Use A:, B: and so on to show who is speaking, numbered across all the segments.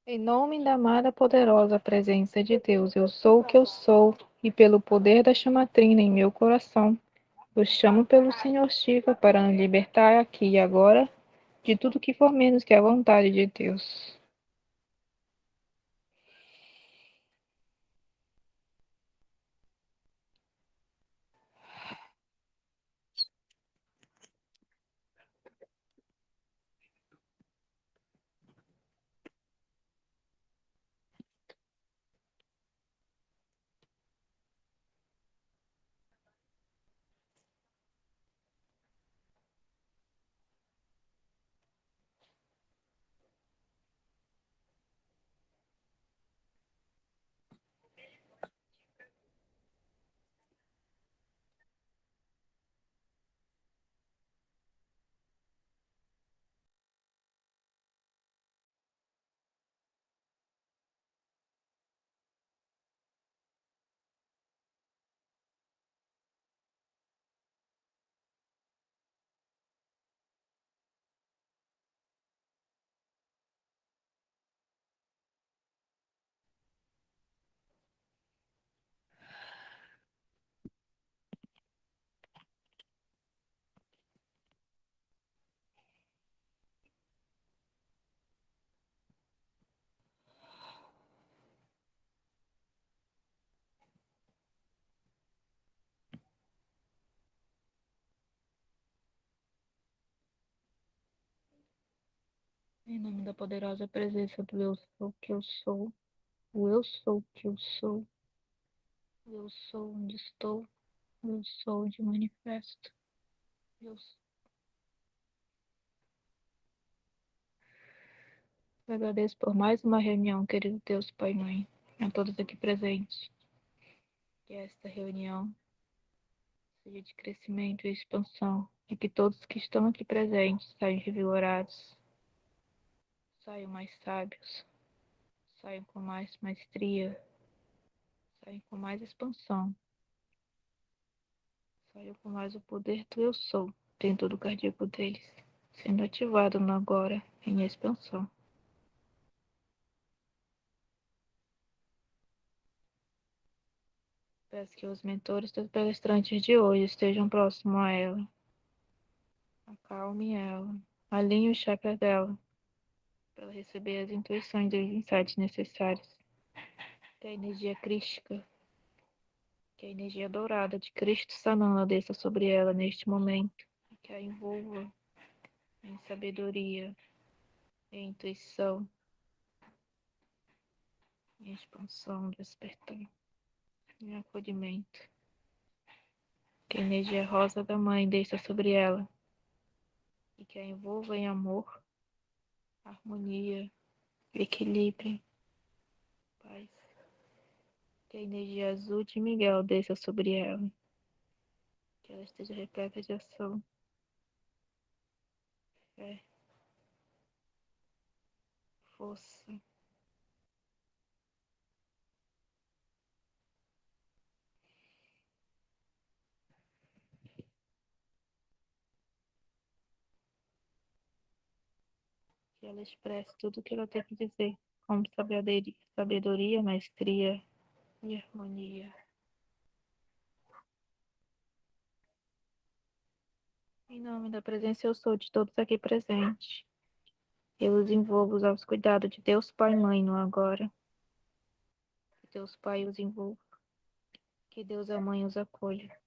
A: Em nome da amada poderosa presença de Deus, eu sou o que eu sou, e pelo poder da chamatrina em meu coração, eu chamo pelo Senhor Shiva para nos libertar aqui e agora de tudo que for menos que a vontade de Deus. Em nome da poderosa presença do eu sou que eu sou, o eu sou que eu sou, o eu sou onde estou, o eu sou onde manifesto. Eu agradeço por mais uma reunião, querido Deus, Pai e Mãe, a todos aqui presentes. Que esta reunião seja de crescimento e expansão, e que todos que estão aqui presentes saiam revigorados, saiam mais sábios, saiam com mais maestria, saiam com mais expansão, saiam com mais o poder do eu sou dentro do cardíaco deles, sendo ativado no agora em expansão. Peço que os mentores dos palestrantes de hoje estejam próximos a ela, acalme ela, alinhe o chakra dela, para ela receber as intuições e os insights necessários. Que a energia crística, que a energia dourada de Cristo Sananda desça sobre ela neste momento, e que a envolva em sabedoria, em intuição, em expansão, despertar, em acolhimento. Que a energia rosa da Mãe desça sobre ela, e que a envolva em amor, harmonia, equilíbrio, paz. Que a energia azul de Miguel desça sobre ela, que ela esteja repleta de ação, fé, força. Que ela expresse tudo o que ela tem que dizer, como sabedoria, maestria e harmonia. Em nome da presença eu sou de todos aqui presentes, eu os envolvo aos cuidados de Deus Pai e Mãe no agora. Que Deus Pai os envolva, que Deus a Mãe os acolha.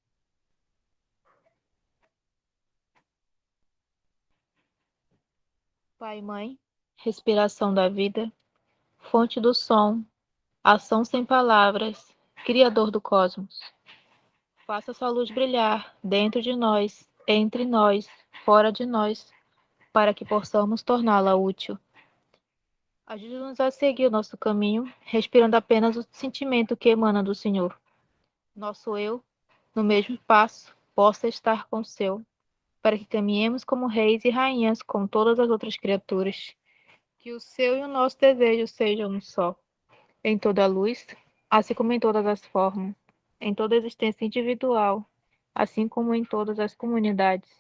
A: Pai e Mãe, respiração da vida, fonte do som, ação sem palavras, Criador do cosmos. Faça sua luz brilhar dentro de nós, entre nós, fora de nós, para que possamos torná-la útil. Ajude-nos a seguir o nosso caminho, respirando apenas o sentimento que emana do Senhor. Nosso eu, no mesmo passo, possa estar com o seu, para que caminhemos como reis e rainhas com todas as outras criaturas. Que o seu e o nosso desejo sejam um só, em toda a luz, assim como em todas as formas, em toda a existência individual, assim como em todas as comunidades.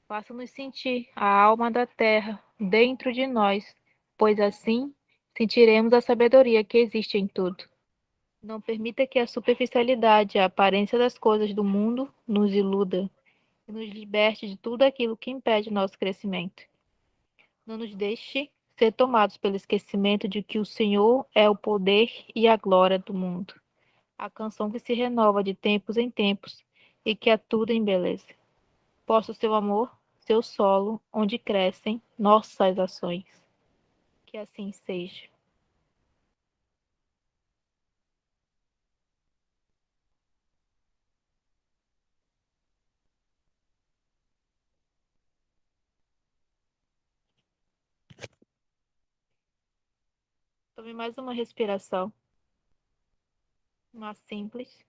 A: Faça-nos sentir a alma da terra dentro de nós, pois assim sentiremos a sabedoria que existe em tudo. Não permita que a superficialidade e a aparência das coisas do mundo nos iluda e nos liberte de tudo aquilo que impede nosso crescimento. Não nos deixe ser tomados pelo esquecimento de que o Senhor é o poder e a glória do mundo, a canção que se renova de tempos em tempos e que a tudo embeleza. Possa o seu amor ser o solo onde crescem nossas ações. Que assim seja. Tome mais uma respiração, uma simples.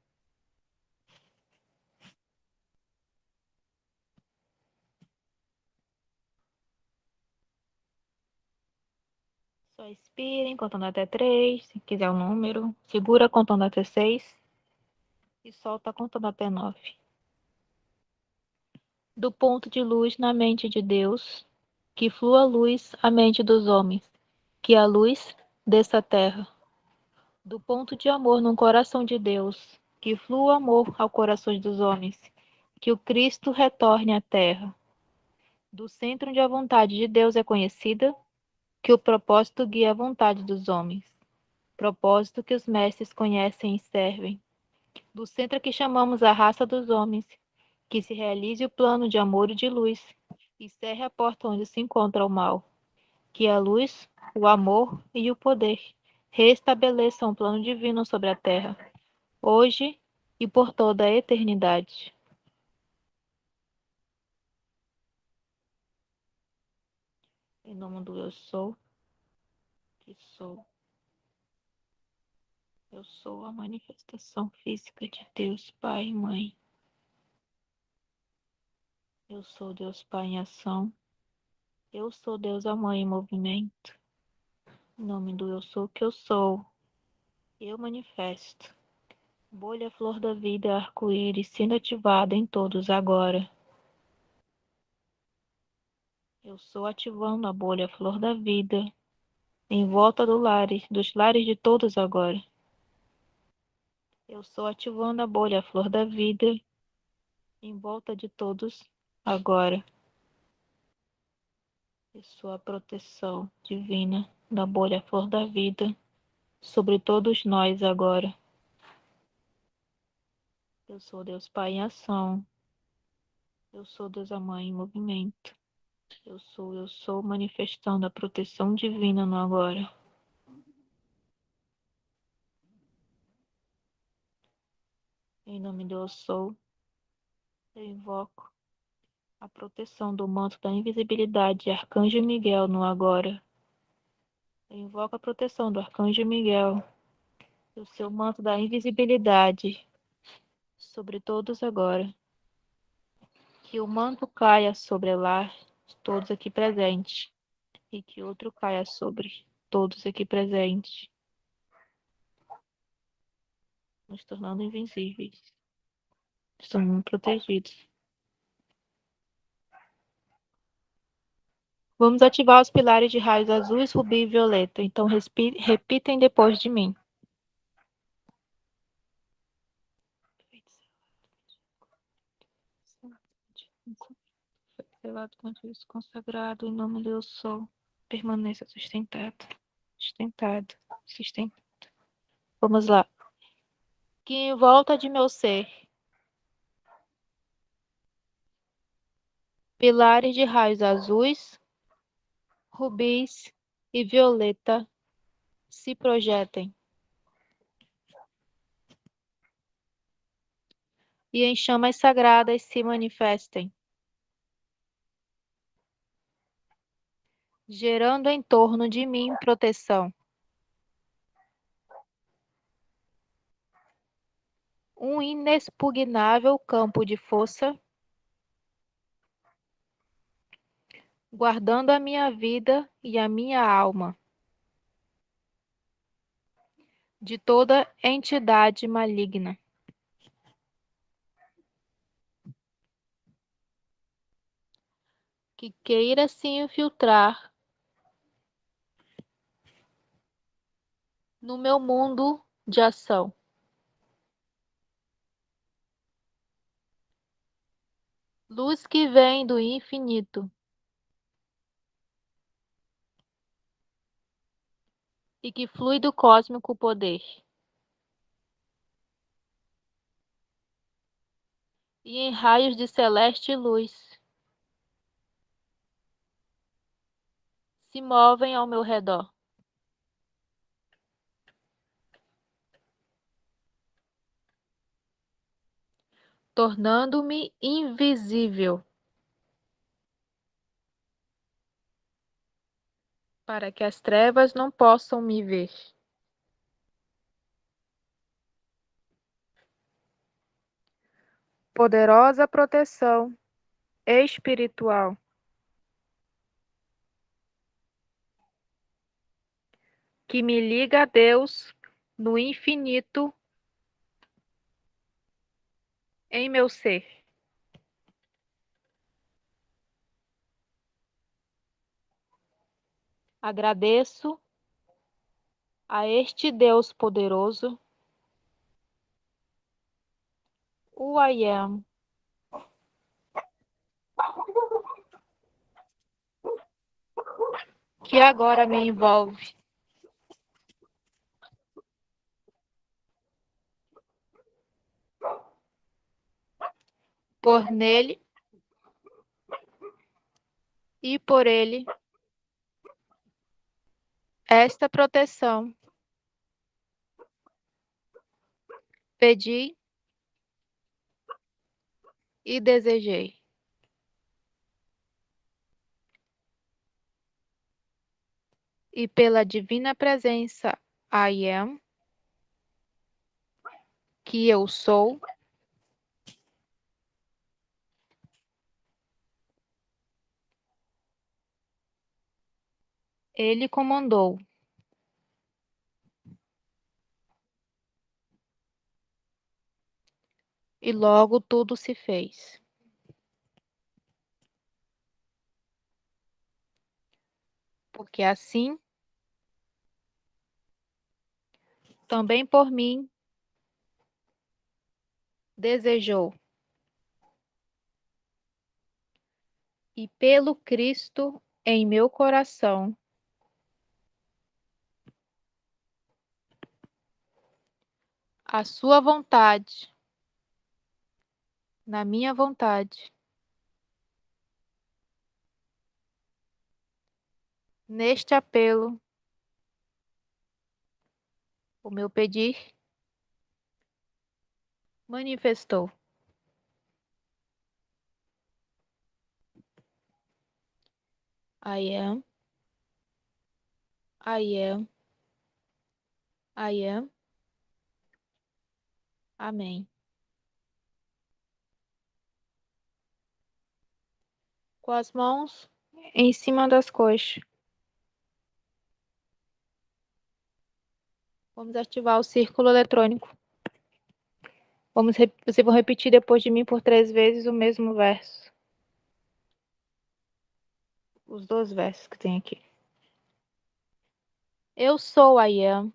A: Só expirem, contando até 3, se quiser o número. Segura contando até 6 e solta contando até 9. Do ponto de luz na mente de Deus, que flua a luz à mente dos homens, que a luz desça à terra. Do ponto de amor no coração de Deus, que flua o amor ao coração dos homens, que o Cristo retorne à terra. Do centro onde a vontade de Deus é conhecida, que o propósito guia a vontade dos homens, propósito que os mestres conhecem e servem. Do centro que chamamos a raça dos homens, que se realize o plano de amor e de luz, e cerre a porta onde se encontra o mal. Que a luz, o amor e o poder restabeleçam o plano divino sobre a terra, hoje e por toda a eternidade. Em nome do Eu Sou, que sou. Eu sou a manifestação física de Deus Pai e Mãe. Eu sou Deus Pai em ação. Eu sou Deus a Mãe em movimento. Em nome do Eu Sou que eu sou. Eu manifesto. Bolha flor da vida arco-íris sendo ativada em todos agora. Eu sou ativando a bolha flor da vida em volta dos lares de todos agora. Eu sou ativando a bolha flor da vida em volta de todos agora. Eu sou a proteção divina da bolha flor da vida sobre todos nós agora. Eu sou Deus Pai em ação. Eu sou Deus a Mãe em movimento. Eu sou manifestando a proteção divina no agora. Em nome do Eu Sou, eu invoco a proteção do manto da invisibilidade de Arcanjo Miguel no agora. Eu invoco a proteção do Arcanjo Miguel, do seu manto da invisibilidade sobre todos agora. Que o manto caia sobre lá todos aqui presentes e que outro caia sobre todos aqui presentes, nos tornando invisíveis, nos tornando protegidos. Vamos ativar os pilares de raios azuis, rubi e violeta. Então, repitem depois de mim. Selado com Deus consagrado, em nome do Eu Sou. Permaneça sustentado, sustentado, sustentado. Vamos lá. Que em volta de meu ser, pilares de raios azuis, rubis e violeta se projetem e em chamas sagradas se manifestem, gerando em torno de mim proteção. Um inexpugnável campo de força, guardando a minha vida e a minha alma de toda entidade maligna que queira se infiltrar no meu mundo de ação. Luz que vem do infinito e que flui do cósmico poder. E em raios de celeste luz se movem ao meu redor, tornando-me invisível, para que as trevas não possam me ver. Poderosa proteção espiritual que me liga a Deus no infinito em meu ser. Agradeço a este Deus poderoso, o I Am, que agora me envolve. Por nele e por ele, esta proteção pedi e desejei. E pela divina presença I Am, que eu sou, ele comandou. E logo tudo se fez. Porque assim, também por mim, desejou. E pelo Cristo em meu coração, a sua vontade, na minha vontade, neste apelo, o meu pedir manifestou. I am, I am, I am. Amém. Com as mãos em cima das coxas. Vamos ativar o círculo eletrônico. Vocês vão repetir depois de mim por 3 vezes o mesmo verso. Os 2 versos que tem aqui. Eu sou I Am.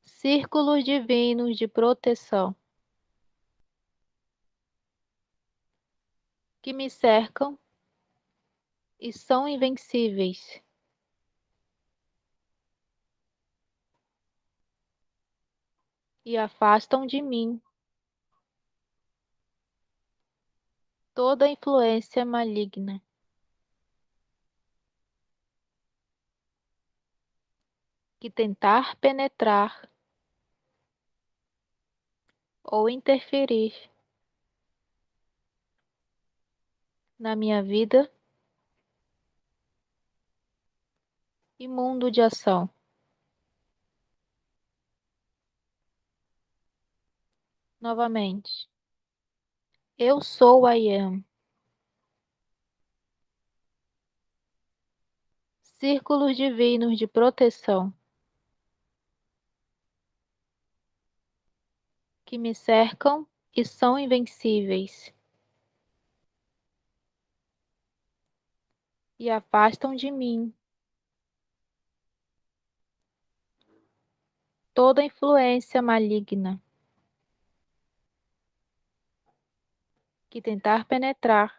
A: Círculos divinos de proteção que me cercam e são invencíveis. E afastam de mim toda influência maligna que tentar penetrar ou interferir na minha vida e mundo de ação. Novamente, eu sou I Am. Círculos divinos de proteção que me cercam e são invencíveis e afastam de mim toda influência maligna que tentar penetrar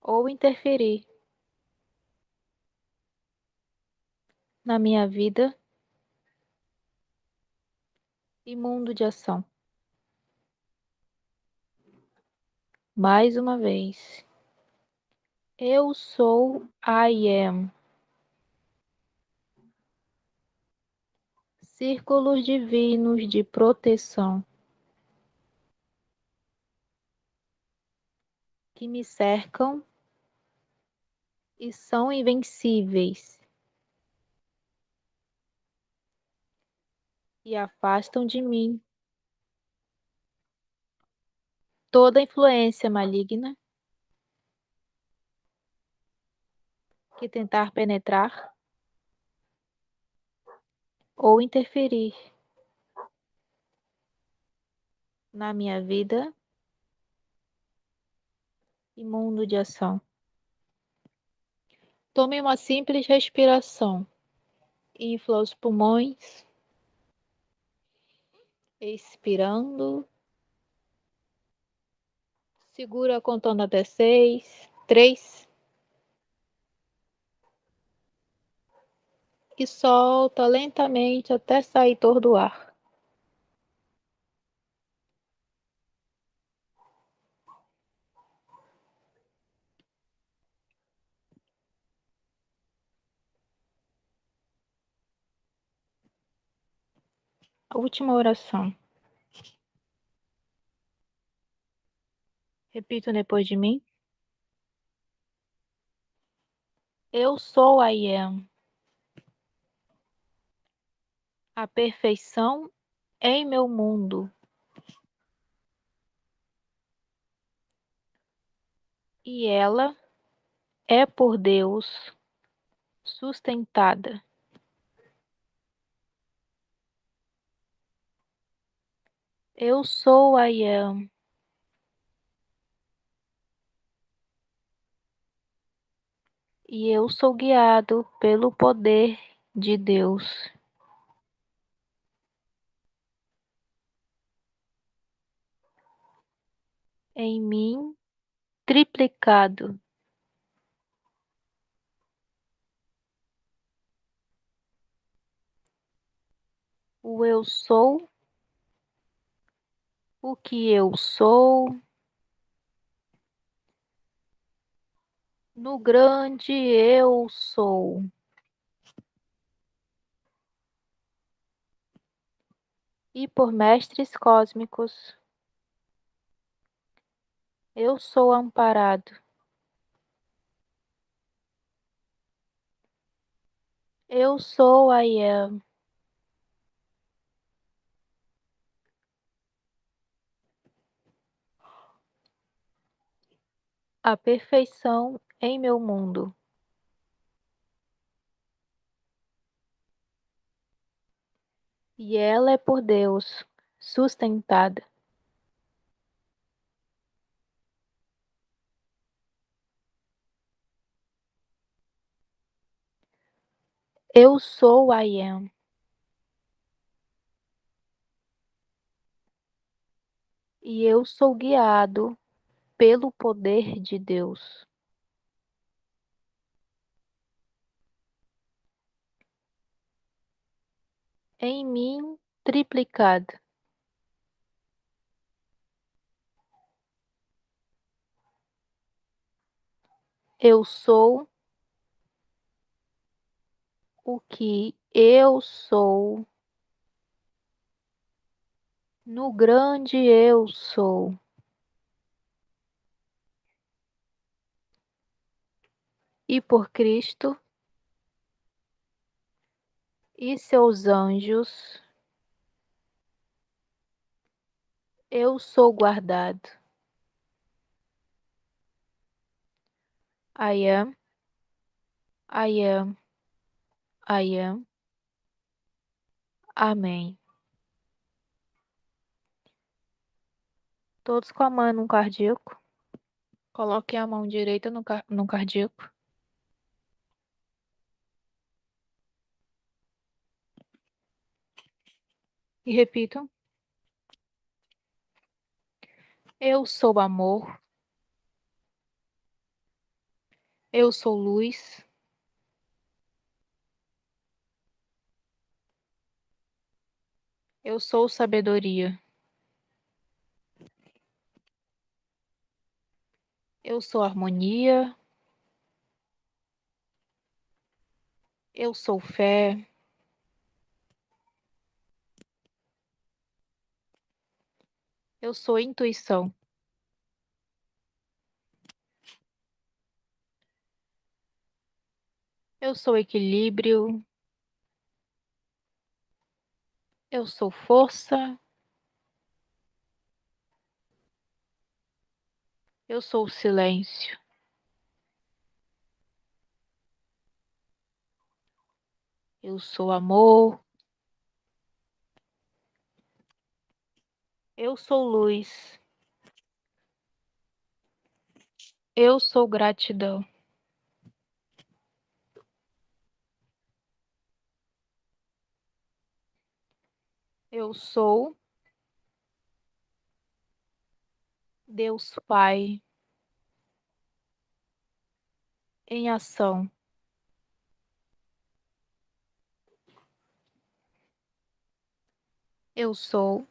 A: ou interferir na minha vida e mundo de ação. Mais uma vez, eu sou I am. Círculos divinos de proteção que me cercam e são invencíveis e afastam de mim toda influência maligna que tentar penetrar ou interferir na minha vida e mundo de ação. Tome uma simples respiração. Infla os pulmões, expirando. Segura contando até 6, 3. E solta lentamente até sair todo o ar. A última oração. Repita depois de mim. Eu sou I am. A perfeição em meu mundo. E ela é por Deus sustentada. Eu sou I am. E eu sou guiado pelo poder de Deus. Em mim, triplicado. O eu sou, o que eu sou, no grande eu sou. E por mestres cósmicos, eu sou amparado. Eu sou I am. A perfeição em meu mundo. E ela é por Deus sustentada. Eu sou I am. E eu sou guiado pelo poder de Deus. Em mim, triplicado. Eu sou o que eu sou, no grande eu sou. E por Cristo e seus anjos, eu sou guardado. I am, I am, I am. Amém. Todos com a mão no cardíaco. Coloquem a mão direita no cardíaco. E repito: eu sou amor, eu sou luz, eu sou sabedoria, eu sou harmonia, eu sou fé, eu sou intuição, eu sou equilíbrio, eu sou força, eu sou silêncio, eu sou amor, eu sou luz, eu sou gratidão, eu sou Deus Pai em ação, eu sou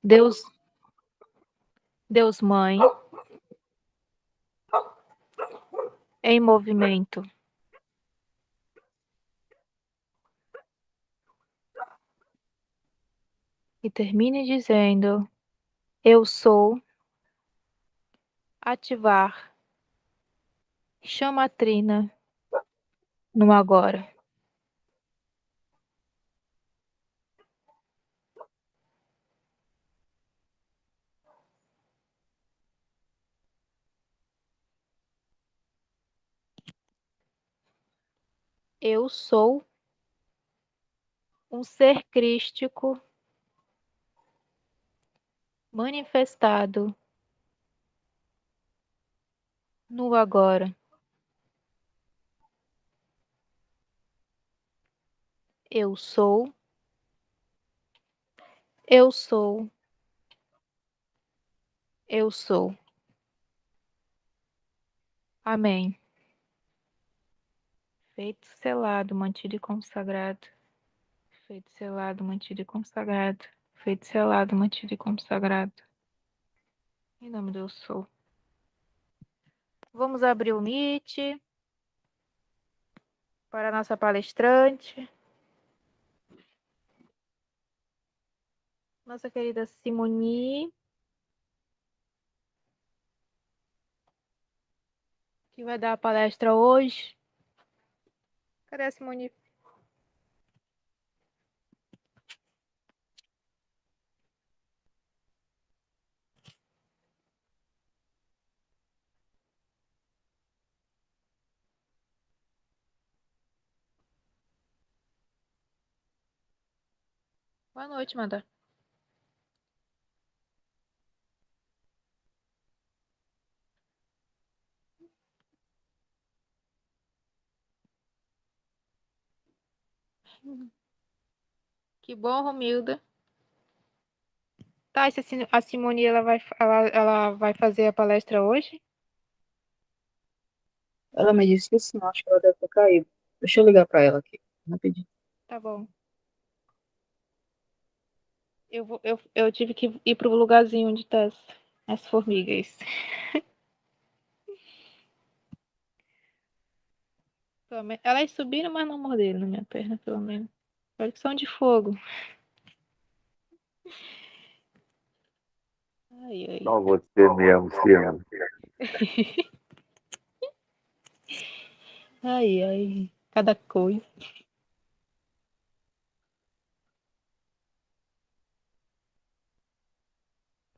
A: Deus, Deus Mãe em movimento. E termine dizendo: eu sou ativar chama trina no agora. Eu sou um ser crístico manifestado no agora. Eu sou, eu sou, eu sou. Amém. Feito, selado, mantido e consagrado. Feito, selado, mantido e consagrado. Feito, selado, mantido e consagrado. Em nome do eu sou. Vamos abrir o Meet para a nossa palestrante, nossa querida Simoni, que vai dar a palestra hoje. Cadê a Simoni? Boa noite, Manda. Que bom, Romilda. Tá, a Simone ela vai fazer a palestra hoje?
B: Ela me disse que sim, acho que ela deve ter caído. Deixa eu ligar pra ela aqui, rapidinho.
A: Tá bom. Eu tive que ir pro lugarzinho onde tá as formigas. Elas subiram, mas não morderam na minha perna, pelo menos. Olha que são de fogo. Ai, ai.
B: Só você mesmo, Ciano.
A: Ai, ai. Cada coisa.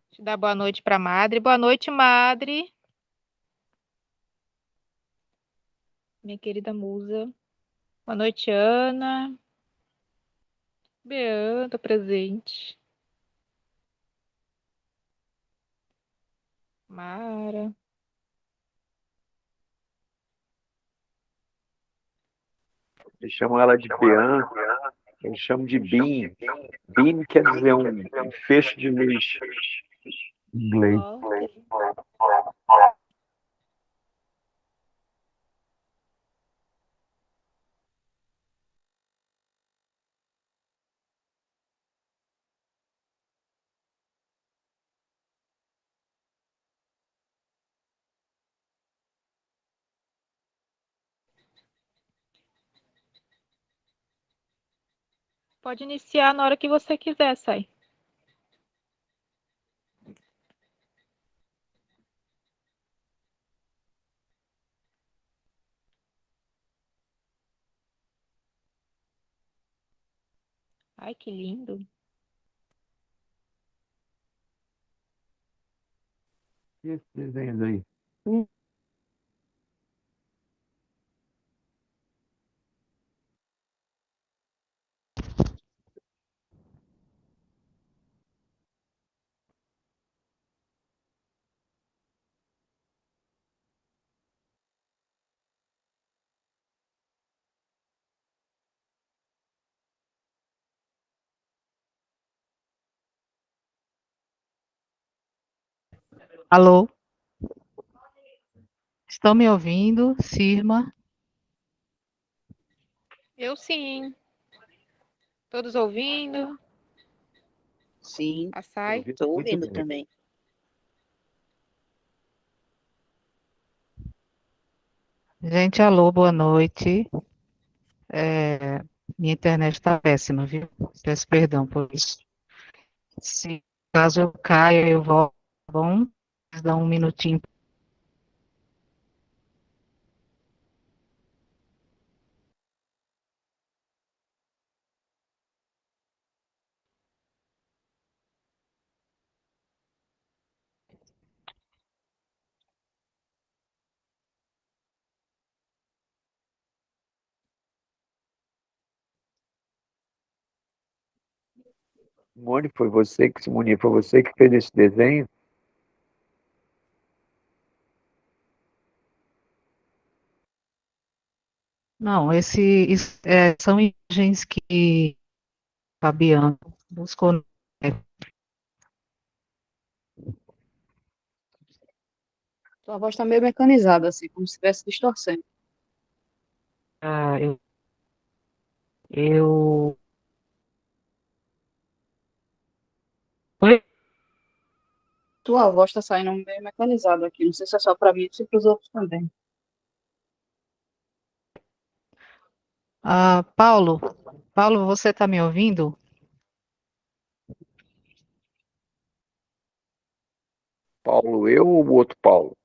A: Deixa eu dar boa noite pra Madre. Boa noite, Madre. Minha querida musa. Boa noite, Ana. Beata presente. Mara.
B: Me chamam ela de Bianca.
C: Eu chamo de beam. Beam quer dizer um feixe de luz em inglês.
A: Ok. Pode iniciar na hora que você quiser, Sai. Ai, que lindo.
C: E esses desenhos aí?
D: Alô, estão me ouvindo? Sirma?
A: Eu sim. Todos ouvindo?
B: Sim,
A: A
C: Estou
A: Sai?
C: ouvindo
B: estou
C: muito
B: ouvindo
C: bem.
B: também.
D: Gente, alô, boa noite. É, minha internet está péssima, viu? Peço perdão por isso. Se caso eu caia, eu volto, tá bom? Dá um minutinho.
C: Simone, foi você que fez esse desenho?
D: Não, são imagens que Fabiano buscou.
B: Sua voz está meio mecanizada, assim, como se estivesse distorcendo.
D: Ah, eu... Oi?
B: Tua voz está saindo meio mecanizada aqui. Não sei se é só para mim ou se para os outros também.
D: Paulo, você está me ouvindo?
C: Paulo, eu ou o outro Paulo?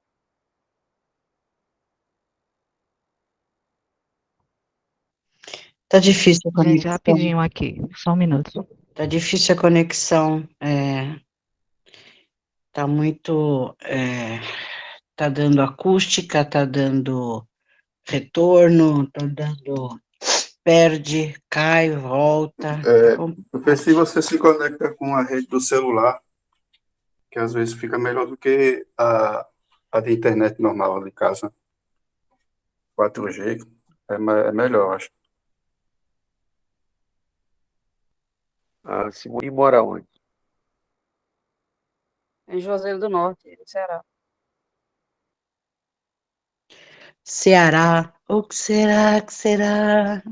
B: Tá difícil a
D: Gente,
B: conexão.
D: rapidinho aqui, só um minuto.
B: Tá difícil a conexão. Tá muito. Tá dando acústica, tá dando retorno, tá dando. Perde, cai, volta. Tá
E: É,
B: com...
E: porque se você se conecta com a rede do celular, que às vezes fica melhor do que a de internet normal de casa, 4G, é melhor, acho.
C: A Simone mora onde?
B: Em Juazeiro do Norte, no Ceará. Ceará, o que será, que será?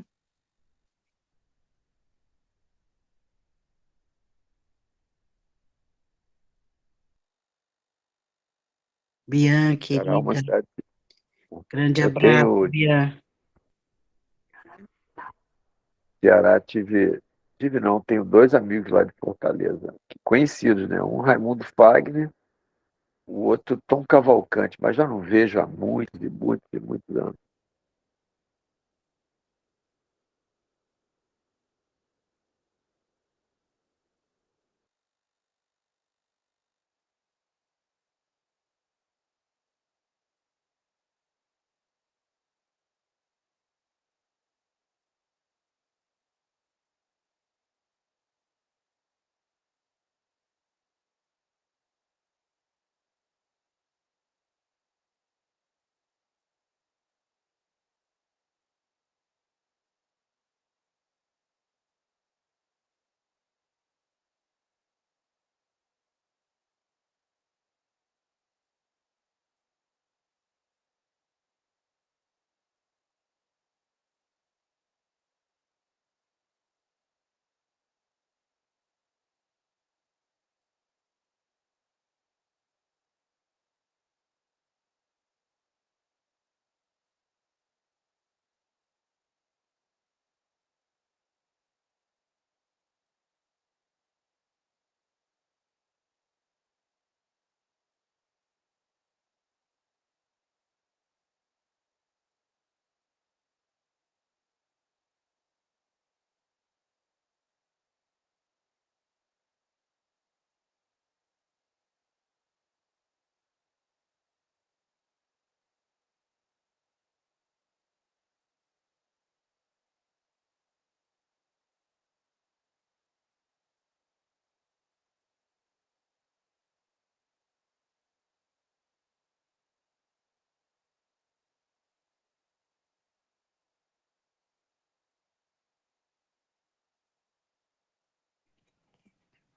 B: Bian,
C: Ceará é uma
B: querida,
C: cidade.
B: grande
C: Eu
B: abraço,
C: tenho
B: Bian.
C: Ceará, tive não, tenho dois amigos lá de Fortaleza, conhecidos, né? Um Raimundo Fagner, o outro Tom Cavalcante, mas já não vejo há muitos anos.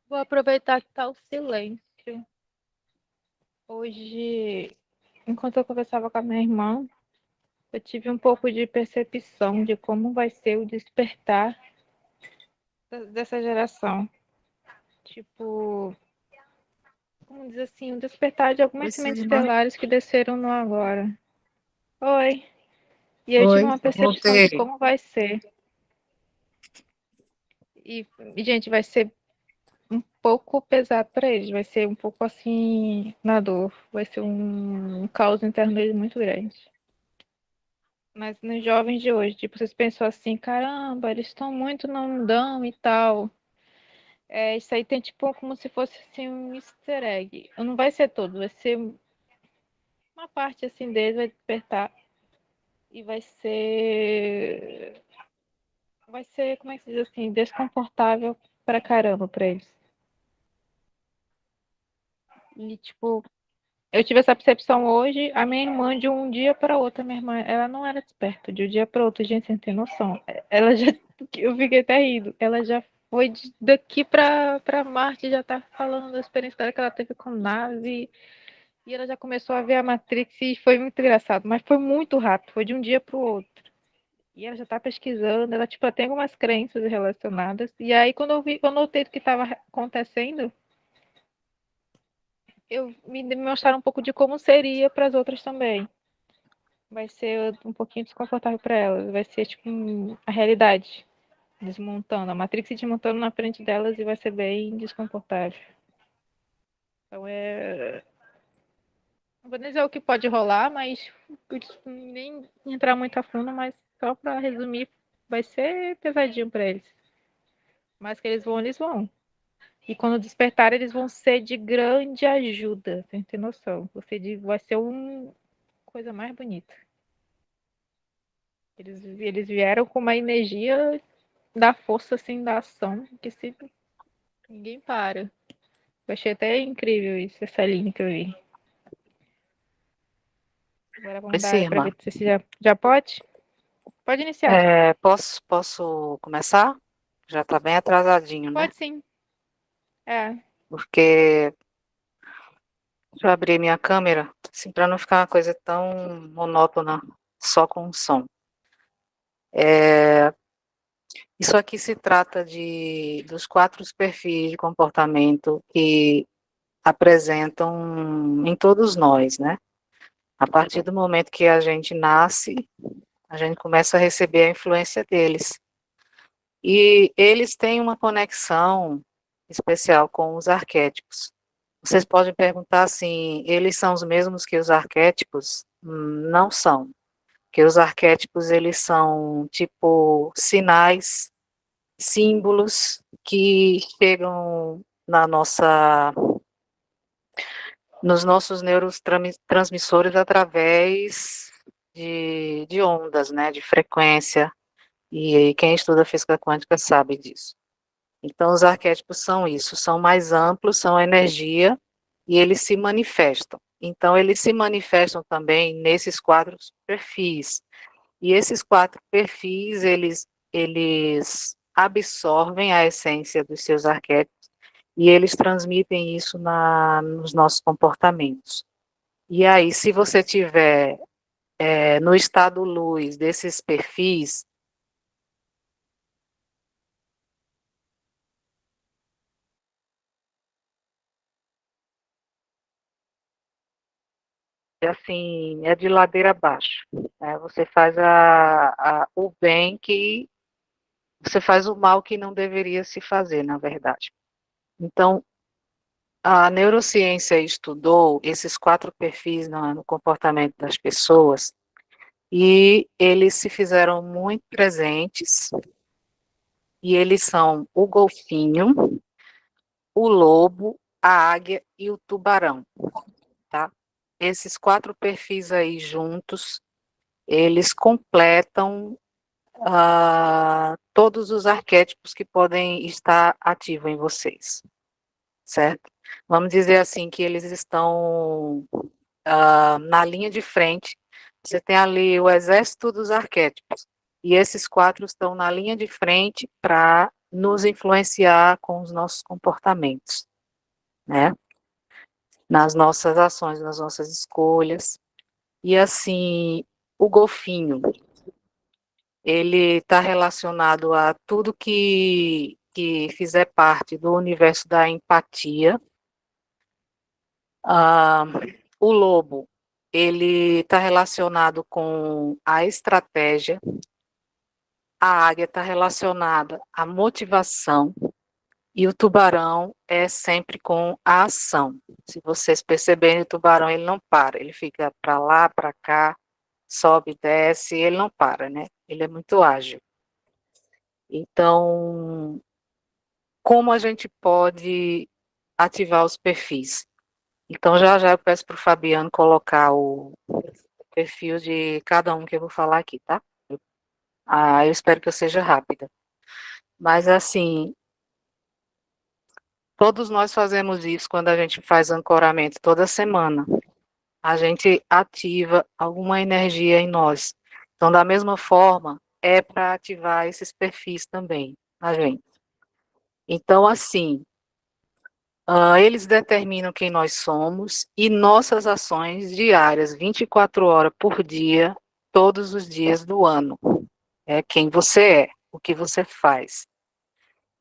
A: Vou aproveitar que tá o silêncio. Hoje, enquanto eu conversava com a minha irmã, eu tive um pouco de percepção de como vai ser o despertar dessa geração. Tipo, vamos dizer assim, o despertar de algumas sementes estelares que desceram no agora. Oi. E eu tive
D: Oi,
A: uma percepção de
D: voltei.
A: como vai ser. E, gente, vai ser um pouco pesado para eles, vai ser um pouco assim na dor, vai ser um caos interno deles muito grande. Mas nos jovens de hoje, tipo, vocês pensam assim, caramba, eles estão muito no mundão e tal. Isso aí tem tipo como se fosse assim um easter egg. Não vai ser todo, vai ser uma parte assim deles, vai despertar e vai ser, como é que se diz assim, desconfortável pra caramba pra eles. E tipo, eu tive essa percepção hoje, a minha irmã de um dia para outro, a minha irmã, ela não era desperta, de um dia para outro, gente, sem ter noção. Ela já, eu fiquei até rindo, ela já foi daqui para Marte, já tá falando da experiência dela que ela teve com nave, e ela já começou a ver a Matrix e foi muito engraçado, mas foi muito rápido, foi de um dia para o outro. E ela já tá pesquisando, ela tipo, tem algumas crenças relacionadas, e aí quando eu notei o que estava acontecendo, eu me mostraram um pouco de como seria para as outras também. Vai ser um pouquinho desconfortável para elas. Vai ser tipo a realidade desmontando, a Matrix se desmontando na frente delas e vai ser bem desconfortável. Então não vou dizer o que pode rolar, mas nem entrar muito a fundo, mas só para resumir, vai ser pesadinho para eles. Mas que eles vão, eles vão. E quando despertar, eles vão ser de grande ajuda, sem ter noção. Vai ser uma coisa mais bonita. Eles vieram com uma energia da força, assim, da ação, que se ninguém para. Eu achei até incrível isso, essa linha que eu vi. Agora
F: Oi,
A: vamos
F: sim,
A: dar para
F: irmã.
A: ver se você já pode? Pode iniciar.
F: Posso começar? Já está bem atrasadinho, né?
A: Pode sim. É.
F: Porque deixa eu abrir minha câmera, assim, para não ficar uma coisa tão monótona, só com som. Isso aqui se trata dos 4 perfis de comportamento que apresentam em todos nós, né? A partir do momento que a gente nasce, a gente começa a receber a influência deles. E eles têm uma conexão especial com os arquétipos. Vocês podem perguntar assim, eles são os mesmos que os arquétipos? Não são, porque os arquétipos eles são tipo sinais, símbolos que chegam nos nossos neurotransmissores através de ondas, né, de frequência, e quem estuda física quântica sabe disso. Então, os arquétipos são isso, são mais amplos, são energia, e eles se manifestam. Então, eles se manifestam também nesses 4 perfis. E esses 4 perfis, eles absorvem a essência dos seus arquétipos, e eles transmitem isso nos nossos comportamentos. E aí, se você tiver no estado luz desses perfis, assim, é de ladeira abaixo. Né? Você faz o bem que você faz o mal que não deveria se fazer, na verdade. Então, a neurociência estudou esses 4 perfis no comportamento das pessoas e eles se fizeram muito presentes, e eles são o golfinho, o lobo, a águia e o tubarão, tá? Esses 4 perfis aí juntos, eles completam todos os arquétipos que podem estar ativos em vocês, certo? Vamos dizer assim que eles estão na linha de frente. Você tem ali o exército dos arquétipos, e esses 4 estão na linha de frente para nos influenciar com os nossos comportamentos, né? Nas nossas ações, nas nossas escolhas. E assim, o golfinho, ele está relacionado a tudo que fizer parte do universo da empatia. O lobo, ele está relacionado com a estratégia. A águia está relacionada à motivação. E o tubarão é sempre com a ação. Se vocês perceberem, o tubarão ele não para, ele fica para lá, para cá, sobe, desce, ele não para, né? Ele é muito ágil. Então, como a gente pode ativar os perfis? Então, já já eu peço para o Fabiano colocar o perfil de cada um que eu vou falar aqui, tá? Eu espero que eu seja rápida. Mas, assim, todos nós fazemos isso quando a gente faz ancoramento toda semana. A gente ativa alguma energia em nós. Então, da mesma forma, é para ativar esses perfis também, a gente. Então, assim, eles determinam quem nós somos e nossas ações diárias, 24 horas por dia, todos os dias do ano. É quem você é, o que você faz.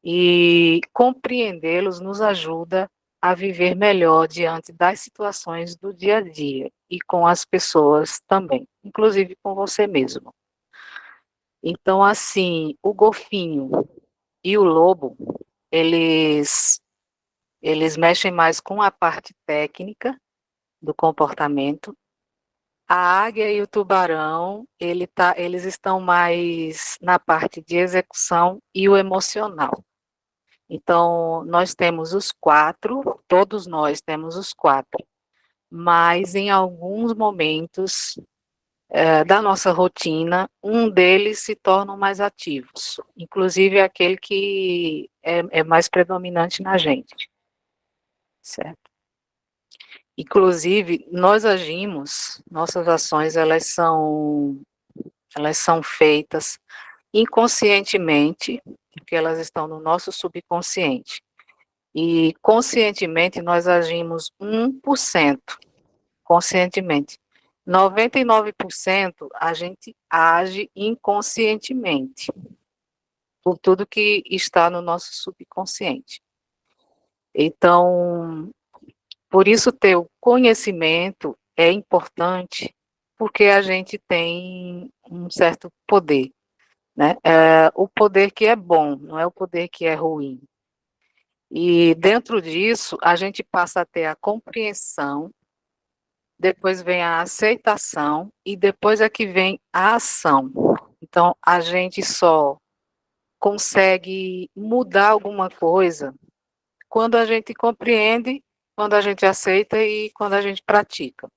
F: E compreendê-los nos ajuda a viver melhor diante das situações do dia a dia e com as pessoas também, inclusive com você mesmo. Então, assim, o golfinho e o lobo, eles mexem mais com a parte técnica do comportamento. A águia e o tubarão, eles estão mais na parte de execução e o emocional. Então, nós temos os quatro, todos nós temos os quatro, mas em alguns momentos da nossa rotina, um deles se tornam mais ativos, inclusive aquele que é mais predominante na gente, certo? Inclusive, nós agimos, nossas ações, elas são feitas inconscientemente, porque elas estão no nosso subconsciente. E conscientemente nós agimos 1%, conscientemente. 99% a gente age inconscientemente, por tudo que está no nosso subconsciente. Então, por isso ter o conhecimento é importante, porque a gente tem um certo poder, né? O poder que é bom, não é o poder que é ruim. E dentro disso, a gente passa a ter a compreensão, depois vem a aceitação e depois é que vem a ação. Então, a gente só consegue mudar alguma coisa quando a gente compreende, quando a gente aceita e quando a gente pratica.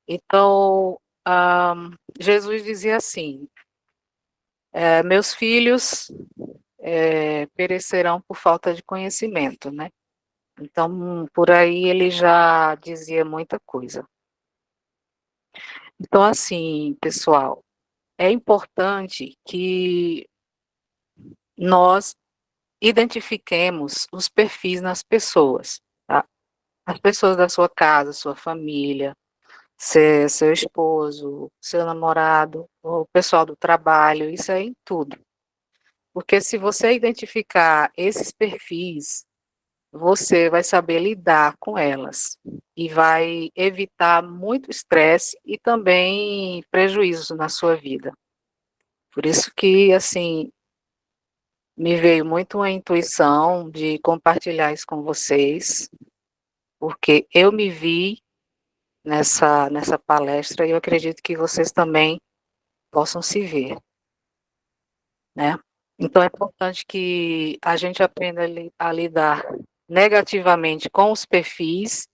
F: Então, Jesus dizia assim, meus filhos perecerão por falta de conhecimento, né? Então, por aí ele já dizia muita coisa. Então, assim, pessoal, é importante que nós identifiquemos os perfis nas pessoas, tá? As pessoas da sua casa, sua família, seu esposo, seu namorado, o pessoal do trabalho, isso é em tudo. Porque se você identificar esses perfis, você vai saber lidar com elas e vai evitar muito estresse e também prejuízos na sua vida. Por isso que, assim, me veio muito a intuição de compartilhar isso com vocês, porque eu me vi nessa palestra e eu acredito que vocês também possam se ver, né? Então é importante que a gente aprenda a lidar negativamente com os perfis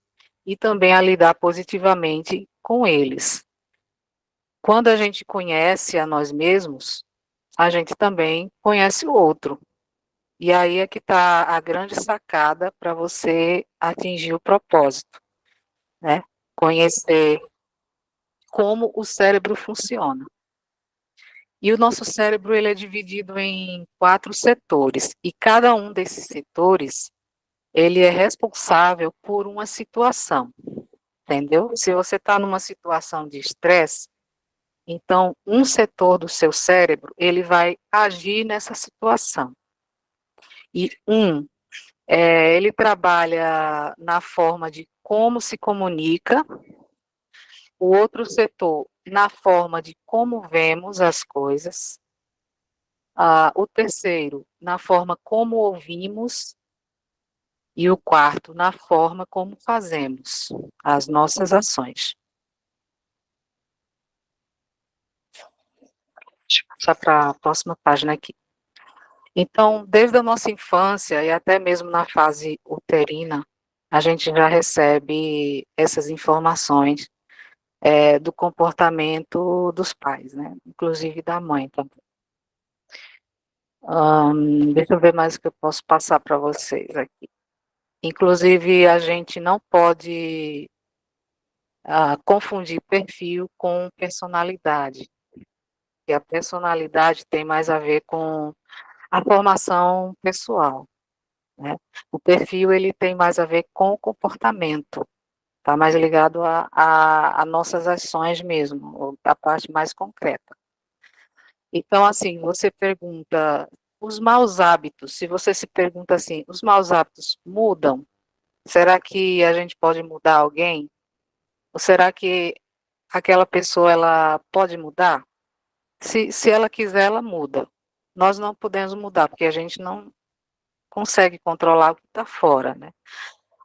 F: e também a lidar positivamente com eles. Quando a gente conhece a nós mesmos, a gente também conhece o outro. E aí é que está a grande sacada para você atingir o propósito, né? Conhecer como o cérebro funciona. E o nosso cérebro ele é dividido em 4 setores, e cada um desses setores ele é responsável por uma situação, entendeu? Se você está numa situação de estresse, então um setor do seu cérebro ele vai agir nessa situação. E ele trabalha na forma de como se comunica, o outro setor na forma de como vemos as coisas, o terceiro na forma como ouvimos, e o quarto na forma como fazemos as nossas ações. Deixa eu passar para a próxima página aqui. Então, desde a nossa infância e até mesmo na fase uterina, a gente já recebe essas informações do comportamento dos pais, né? Inclusive da mãe também. Deixa eu ver mais o que eu posso passar para vocês aqui. Inclusive, a gente não pode confundir perfil com personalidade. E a personalidade tem mais a ver com a formação pessoal, né? O perfil, ele tem mais a ver com o comportamento, está mais ligado a nossas ações mesmo, a parte mais concreta. Então, assim, você pergunta, os maus hábitos, se você se pergunta assim, os maus hábitos mudam? Será que a gente pode mudar alguém? Ou será que aquela pessoa, ela pode mudar? Se ela quiser, ela muda. Nós não podemos mudar, porque a gente não consegue controlar o que está fora, né?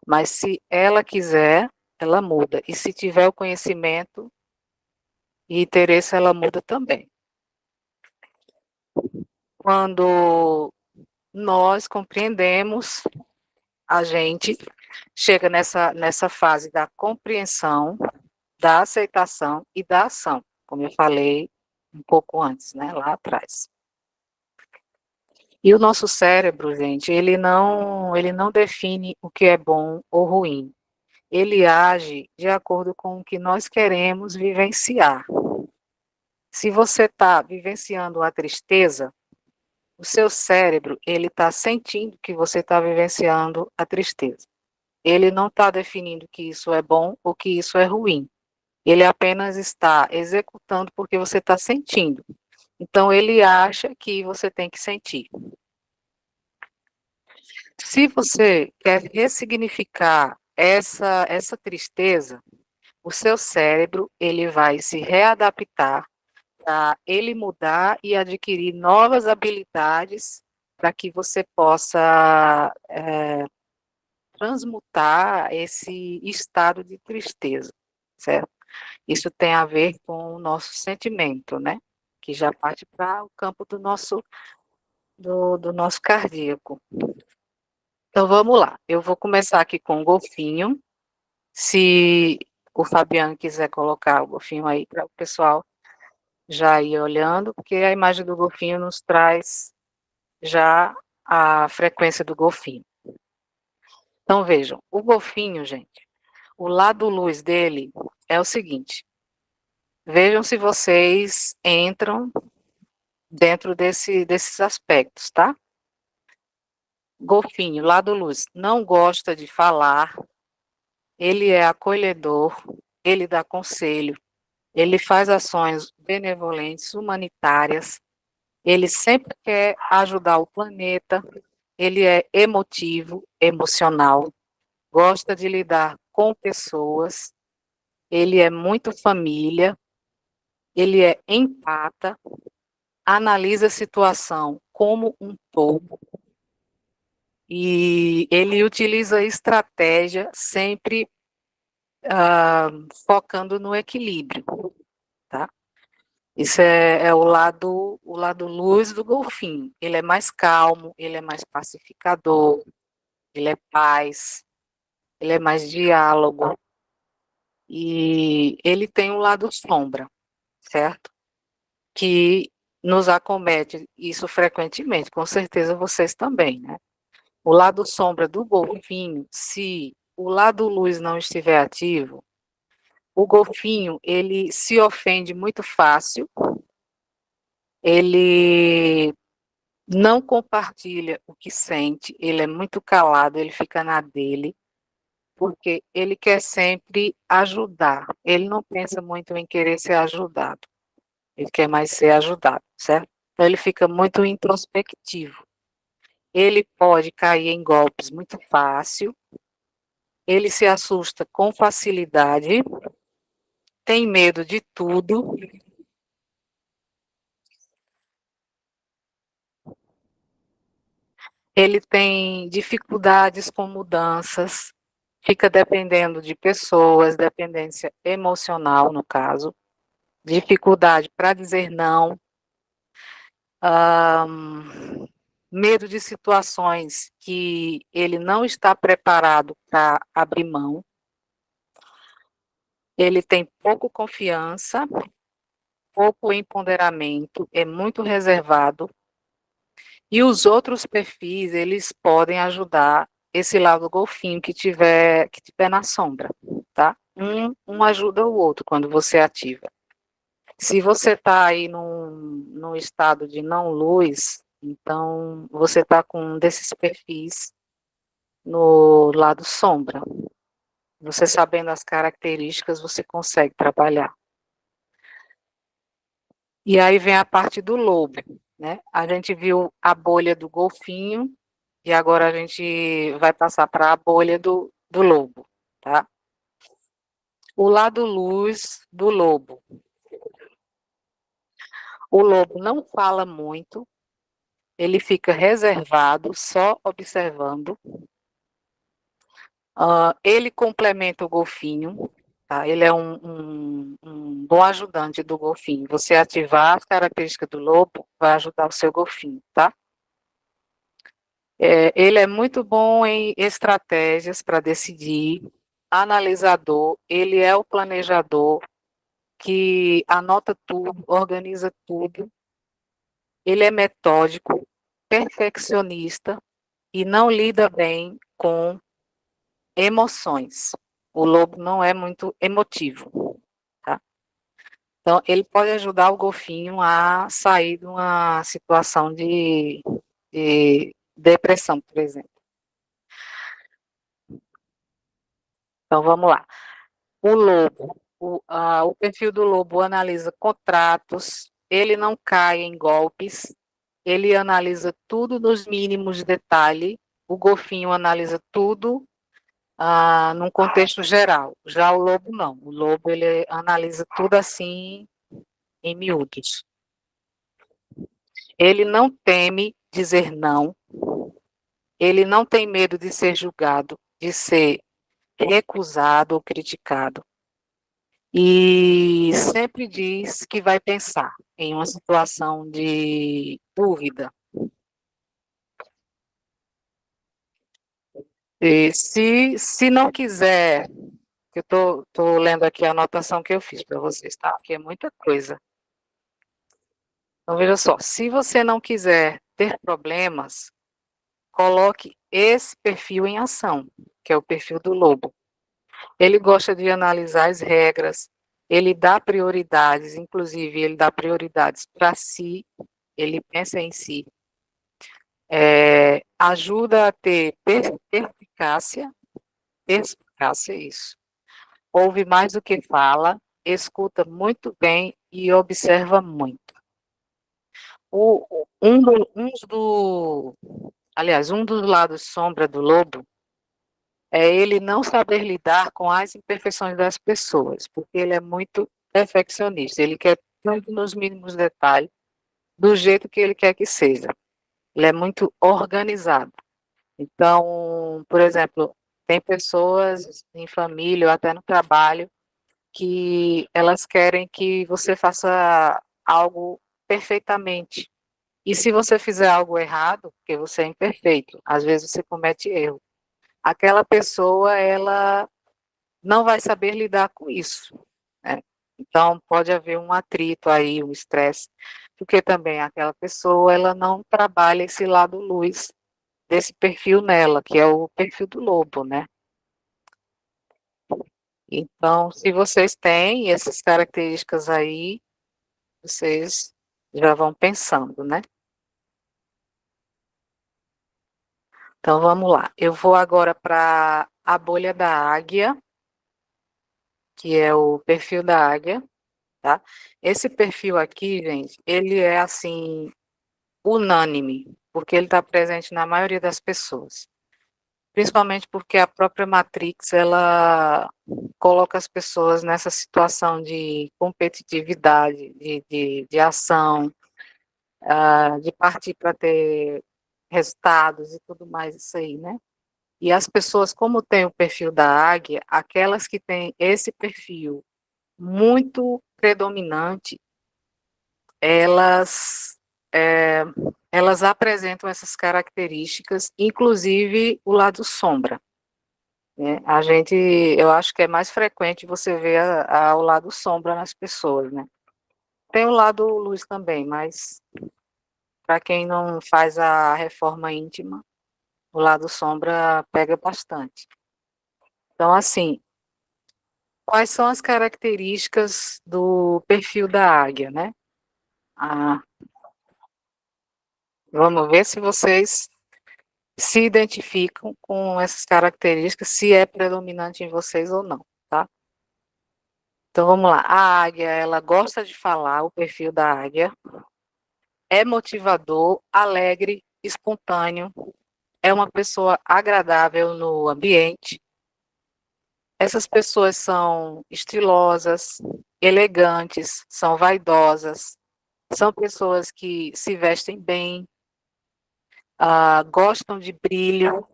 F: Mas se ela quiser, ela muda. E se tiver o conhecimento e interesse, ela muda também. Quando nós compreendemos, a gente chega nessa fase da compreensão, da aceitação e da ação, como eu falei um pouco antes, né, lá atrás. E o nosso cérebro, gente, ele não define o que é bom ou ruim. Ele age de acordo com o que nós queremos vivenciar. Se você está vivenciando a tristeza, o seu cérebro, ele está sentindo que você está vivenciando a tristeza. Ele não está definindo que isso é bom ou que isso é ruim. Ele apenas está executando porque você está sentindo. Então, ele acha que você tem que sentir. Se você quer ressignificar essa tristeza, o seu cérebro ele vai se readaptar para ele mudar e adquirir novas habilidades para que você possa transmutar esse estado de tristeza, certo? Isso tem a ver com o nosso sentimento, né? Que já parte para o campo do nosso cardíaco. Então, vamos lá. Eu vou começar aqui com o golfinho. Se o Fabiano quiser colocar o golfinho aí para o pessoal já ir olhando, porque a imagem do golfinho nos traz já a frequência do golfinho. Então, vejam, o golfinho, gente, o lado luz dele é o seguinte. Vejam se vocês entram dentro desses aspectos, tá? Golfinho, lado luz, não gosta de falar, ele é acolhedor, ele dá conselho, ele faz ações benevolentes, humanitárias, ele sempre quer ajudar o planeta, ele é emotivo, emocional, gosta de lidar com pessoas, ele é muito família, ele é empata, analisa a situação como um todo, e ele utiliza estratégia sempre focando no equilíbrio, tá? Isso é o lado luz do golfinho. Ele é mais calmo, ele é mais pacificador, ele é paz, ele é mais diálogo. E ele tem um lado sombra, certo? Que nos acomete isso frequentemente, com certeza vocês também, né? O lado sombra do golfinho, se o lado luz não estiver ativo, o golfinho, ele se ofende muito fácil, Ele não compartilha o que sente, ele é muito calado, ele fica na dele, porque ele quer sempre ajudar. Ele não pensa muito em querer ser ajudado, ele quer mais ser ajudado, certo? Então ele fica muito introspectivo. Ele pode cair em golpes muito fácil, ele se assusta com facilidade, tem medo de tudo. Ele tem dificuldades com mudanças, fica dependendo de pessoas, dependência emocional, no caso, dificuldade para dizer não, medo de situações que ele não está preparado para abrir mão, ele tem pouco confiança, pouco empoderamento, é muito reservado, e os outros perfis, eles podem ajudar esse lado golfinho que tiver na sombra, tá? Um ajuda o outro quando você ativa. Se você está aí num estado de não luz, então você está com um desses perfis no lado sombra. Você sabendo as características, você consegue trabalhar. E aí vem a parte do lobo, né? A gente viu a bolha do golfinho e agora a gente vai passar para a bolha do lobo, tá? O lado luz do lobo. O lobo não fala muito, ele fica reservado, só observando. Ele complementa o golfinho, tá? Ele é um bom ajudante do golfinho. Você ativar as características do lobo vai ajudar o seu golfinho, tá? Ele é muito bom em estratégias para decidir, analisador, ele é o planejador que anota tudo, organiza tudo. Ele é metódico, perfeccionista e não lida bem com emoções. O lobo não é muito emotivo, tá? Então, ele pode ajudar o golfinho a sair de uma situação de depressão, por exemplo. Então, vamos lá. O lobo, o perfil do lobo analisa contratos, ele não cai em golpes, ele analisa tudo nos mínimos detalhes, o golfinho analisa tudo num contexto geral. Já o lobo não. O lobo ele analisa tudo assim em miúdos. Ele não teme dizer não. Ele não tem medo de ser julgado, de ser recusado ou criticado. E sempre diz que vai pensar em uma situação de dúvida. E se não quiser, eu estou lendo aqui a anotação que eu fiz para vocês, tá? Porque é muita coisa. Então, veja só, se você não quiser ter problemas, coloque esse perfil em ação, que é o perfil do lobo. Ele gosta de analisar as regras, ele dá prioridades, inclusive ele dá prioridades para si, ele pensa em si. Ajuda a ter perspicácia, isso. Ouve mais do que fala, escuta muito bem e observa muito. Um dos lados sombra do lobo é ele não saber lidar com as imperfeições das pessoas, porque ele é muito perfeccionista, ele quer tudo nos mínimos detalhes, do jeito que ele quer que seja. Ele é muito organizado. Então, por exemplo, tem pessoas em família ou até no trabalho que elas querem que você faça algo perfeitamente. E se você fizer algo errado, porque você é imperfeito, às vezes você comete erro, aquela pessoa, ela não vai saber lidar com isso, né? Então, pode haver um atrito aí, um estresse, porque também aquela pessoa, ela não trabalha esse lado luz desse perfil nela, que é o perfil do lobo, né? Então, se vocês têm essas características aí, vocês já vão pensando, né? Então, vamos lá. Eu vou agora para a bolha da águia, que é o perfil da águia, tá? Esse perfil aqui, gente, ele é, assim, unânime, porque ele está presente na maioria das pessoas. Principalmente porque a própria Matrix, ela coloca as pessoas nessa situação de competitividade, de ação, de partir para ter resultados e tudo mais isso aí, né? E as pessoas, como tem o perfil da águia, aquelas que têm esse perfil muito predominante, elas, é, elas apresentam essas características, inclusive o lado sombra, né? Eu acho que é mais frequente você ver o lado sombra nas pessoas, né? Tem o lado luz também, mas para quem não faz a reforma íntima, o lado sombra pega bastante. Então, assim, quais são as características do perfil da águia, né? Ah, vamos ver se vocês se identificam com essas características, se é predominante em vocês ou não, tá? Então, vamos lá. A águia, ela gosta de falar, o perfil da águia, é motivador, alegre, espontâneo, é uma pessoa agradável no ambiente. Essas pessoas são estilosas, elegantes, são vaidosas, são pessoas que se vestem bem, gostam de brilho,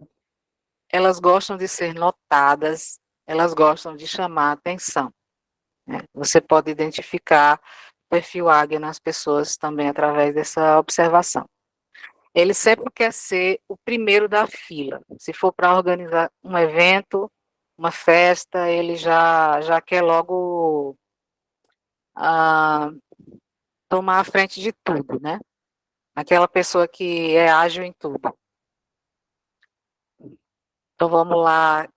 F: elas gostam de ser notadas, elas gostam de chamar atenção, né? Você pode identificar o perfil águia nas pessoas também através dessa observação. Ele sempre quer ser o primeiro da fila. Se for para organizar um evento, uma festa, ele já quer logo tomar a frente de tudo, né? Aquela pessoa que é ágil em tudo. Então vamos lá.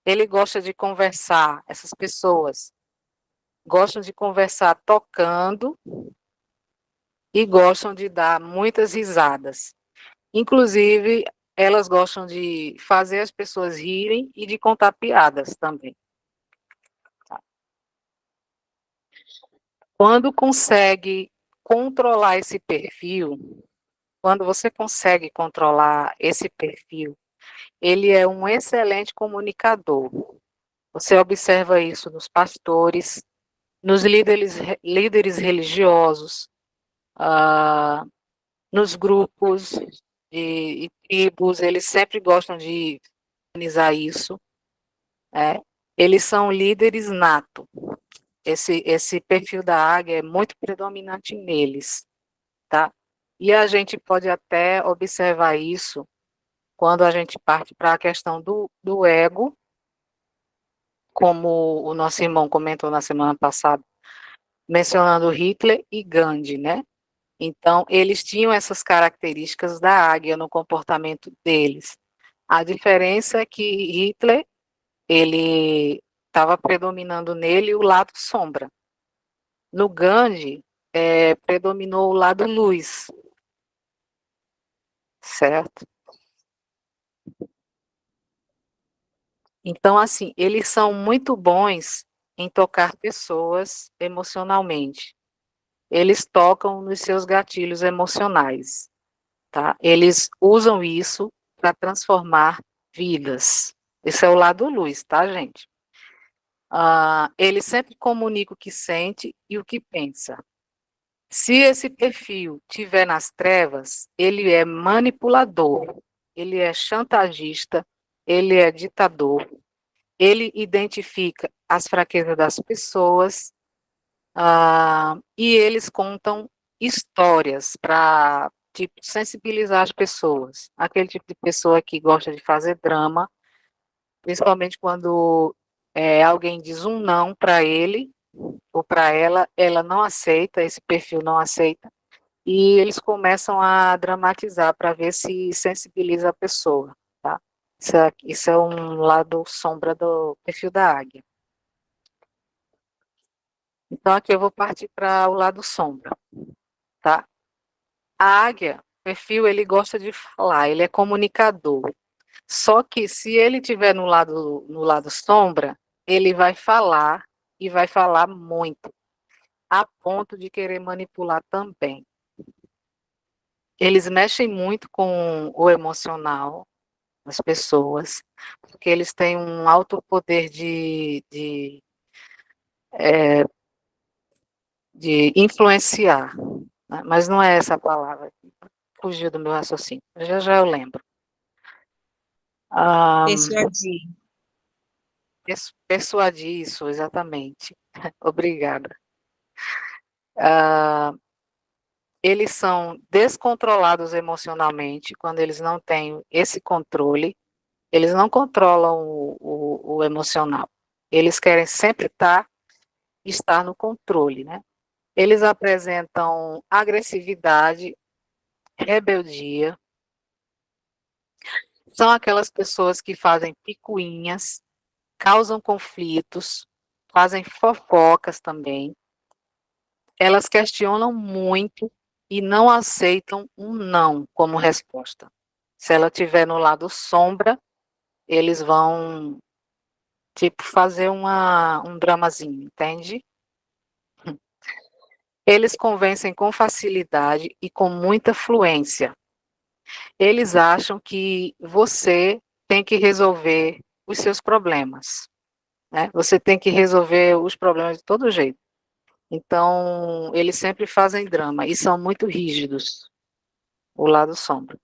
F: Ele gosta de conversar, essas pessoas gostam de conversar tocando e gostam de dar muitas risadas. Inclusive, elas gostam de fazer as pessoas rirem e de contar piadas também. Quando consegue controlar esse perfil, quando você consegue controlar esse perfil, ele é um excelente comunicador. Você observa isso nos pastores, nos líderes religiosos, nos grupos e tribos, eles sempre gostam de organizar isso. Eles são líderes nato. Esse perfil da águia é muito predominante neles, tá? E a gente pode até observar isso quando a gente parte para a questão do ego, como o nosso irmão comentou na semana passada, mencionando Hitler e Gandhi, né? Então, eles tinham essas características da águia no comportamento deles. A diferença é que Hitler, ele estava predominando nele o lado sombra. No Gandhi, predominou o lado luz, certo? Então, assim, eles são muito bons em tocar pessoas emocionalmente. Eles tocam nos seus gatilhos emocionais, tá? Eles usam isso para transformar vidas. Esse é o lado luz, tá, gente? Ele sempre comunica o que sente e o que pensa. Se esse perfil tiver nas trevas, ele é manipulador, ele é chantagista, ele é ditador, ele identifica as fraquezas das pessoas, e eles contam histórias para tipo, sensibilizar as pessoas. Aquele tipo de pessoa que gosta de fazer drama, principalmente quando alguém diz um não para ele ou para ela, ela não aceita, esse perfil não aceita, e eles começam a dramatizar para ver se sensibiliza a pessoa, tá? Isso é um lado sombra do perfil da águia. Então, aqui eu vou partir para o lado sombra, tá? A águia, o perfil, ele gosta de falar, ele é comunicador. Só que se ele estiver no lado sombra, ele vai falar e vai falar muito, a ponto de querer manipular também. Eles mexem muito com o emocional das pessoas, porque eles têm um alto poder de influenciar, né? Mas não é essa a palavra, fugiu do meu raciocínio, já já eu lembro.
G: Persuadir.
F: Persuadir isso, exatamente. Obrigada. Eles são descontrolados emocionalmente quando eles não têm esse controle. Eles não controlam o emocional. Eles querem sempre estar no controle, né? Eles apresentam agressividade, rebeldia. São aquelas pessoas que fazem picuinhas, causam conflitos, fazem fofocas também. Elas questionam muito e não aceitam um não como resposta. Se ela estiver no lado sombra, eles vão, tipo, fazer um dramazinho, entende? Eles convencem com facilidade e com muita fluência. Eles acham que você tem que resolver os seus problemas, né? Você tem que resolver os problemas de todo jeito. Então, eles sempre fazem drama e são muito rígidos, o lado sombra.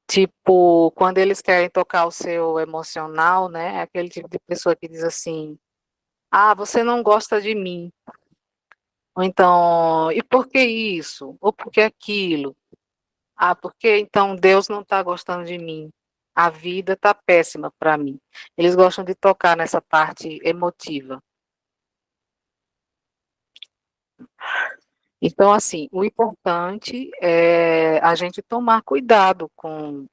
F: Tipo, quando eles querem tocar o seu emocional, né? É aquele tipo de pessoa que diz assim: ah, você não gosta de mim. Ou então, e por que isso? Ou por que aquilo? Ah, porque então Deus não está gostando de mim. A vida está péssima para mim. Eles gostam de tocar nessa parte emotiva. Então, assim, o importante é a gente tomar cuidado com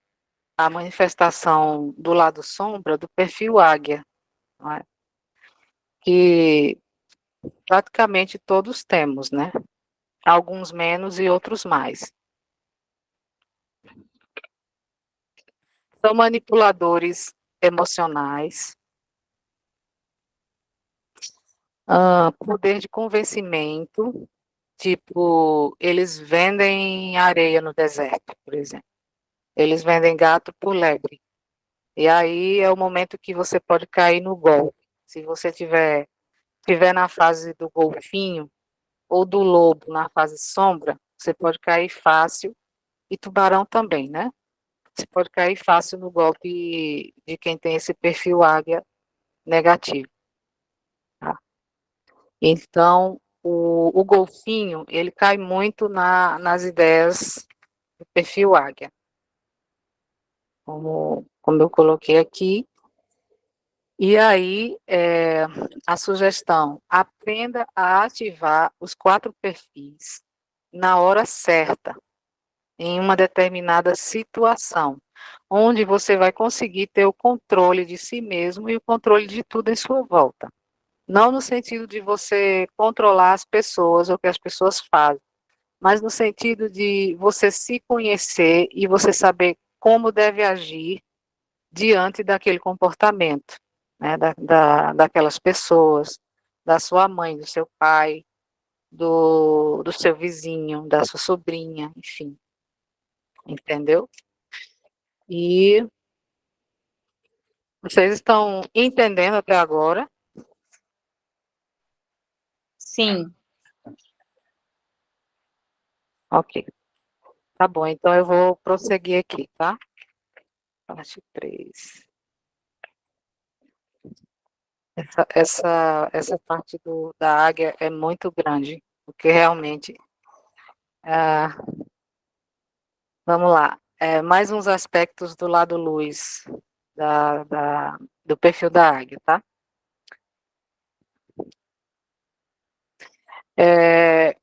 F: a manifestação do lado sombra do perfil águia, não é? Que praticamente todos temos, né? Alguns menos e outros mais. São manipuladores emocionais, poder de convencimento, tipo, eles vendem areia no deserto, por exemplo. Eles vendem gato por lebre. E aí é o momento que você pode cair no golpe. Se você tiver na fase do golfinho ou do lobo na fase sombra, você pode cair fácil, e tubarão também, né? Você pode cair fácil no golpe de quem tem esse perfil águia negativo. Tá? Então, o golfinho, ele cai muito nas ideias do perfil águia. Como eu coloquei aqui. E aí, a sugestão, aprenda a ativar os 4 perfis na hora certa, em uma determinada situação, onde você vai conseguir ter o controle de si mesmo e o controle de tudo em sua volta. Não no sentido de você controlar as pessoas ou o que as pessoas fazem, mas no sentido de você se conhecer e você saber como deve agir diante daquele comportamento, né, daquelas pessoas, da sua mãe, do seu pai, do seu vizinho, da sua sobrinha, enfim, entendeu? E vocês estão entendendo até agora?
G: Sim.
F: Ok. Tá bom, então eu vou prosseguir aqui, tá? Parte 3. Essa parte da águia é muito grande, porque realmente. Vamos lá. Mais uns aspectos do lado luz do perfil da águia, tá?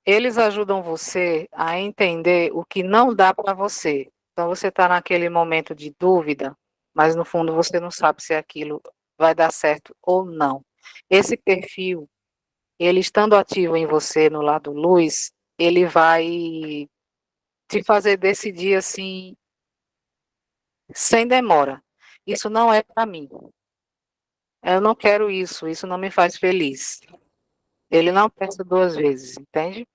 F: Eles ajudam você a entender o que não dá para você. Então, você está naquele momento de dúvida, mas no fundo você não sabe se aquilo vai dar certo ou não. Esse perfil, ele estando ativo em você no lado luz, ele vai te fazer decidir assim, sem demora. Isso não é para mim. Eu não quero isso, isso não me faz feliz. Ele não pensa duas vezes, entende?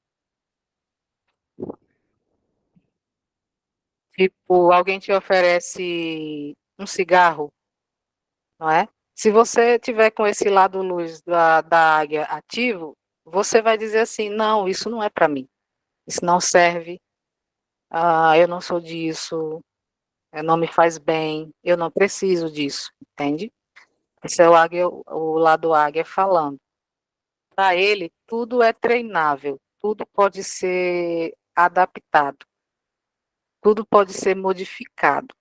F: Tipo, alguém te oferece um cigarro, não é? Se você tiver com esse lado luz da águia ativo, você vai dizer assim, não, isso não é para mim. Isso não serve, eu não sou disso, não me faz bem, eu não preciso disso, entende? Esse é o águia, o lado águia falando. Para ele, tudo é treinável, tudo pode ser adaptado, tudo pode ser modificado.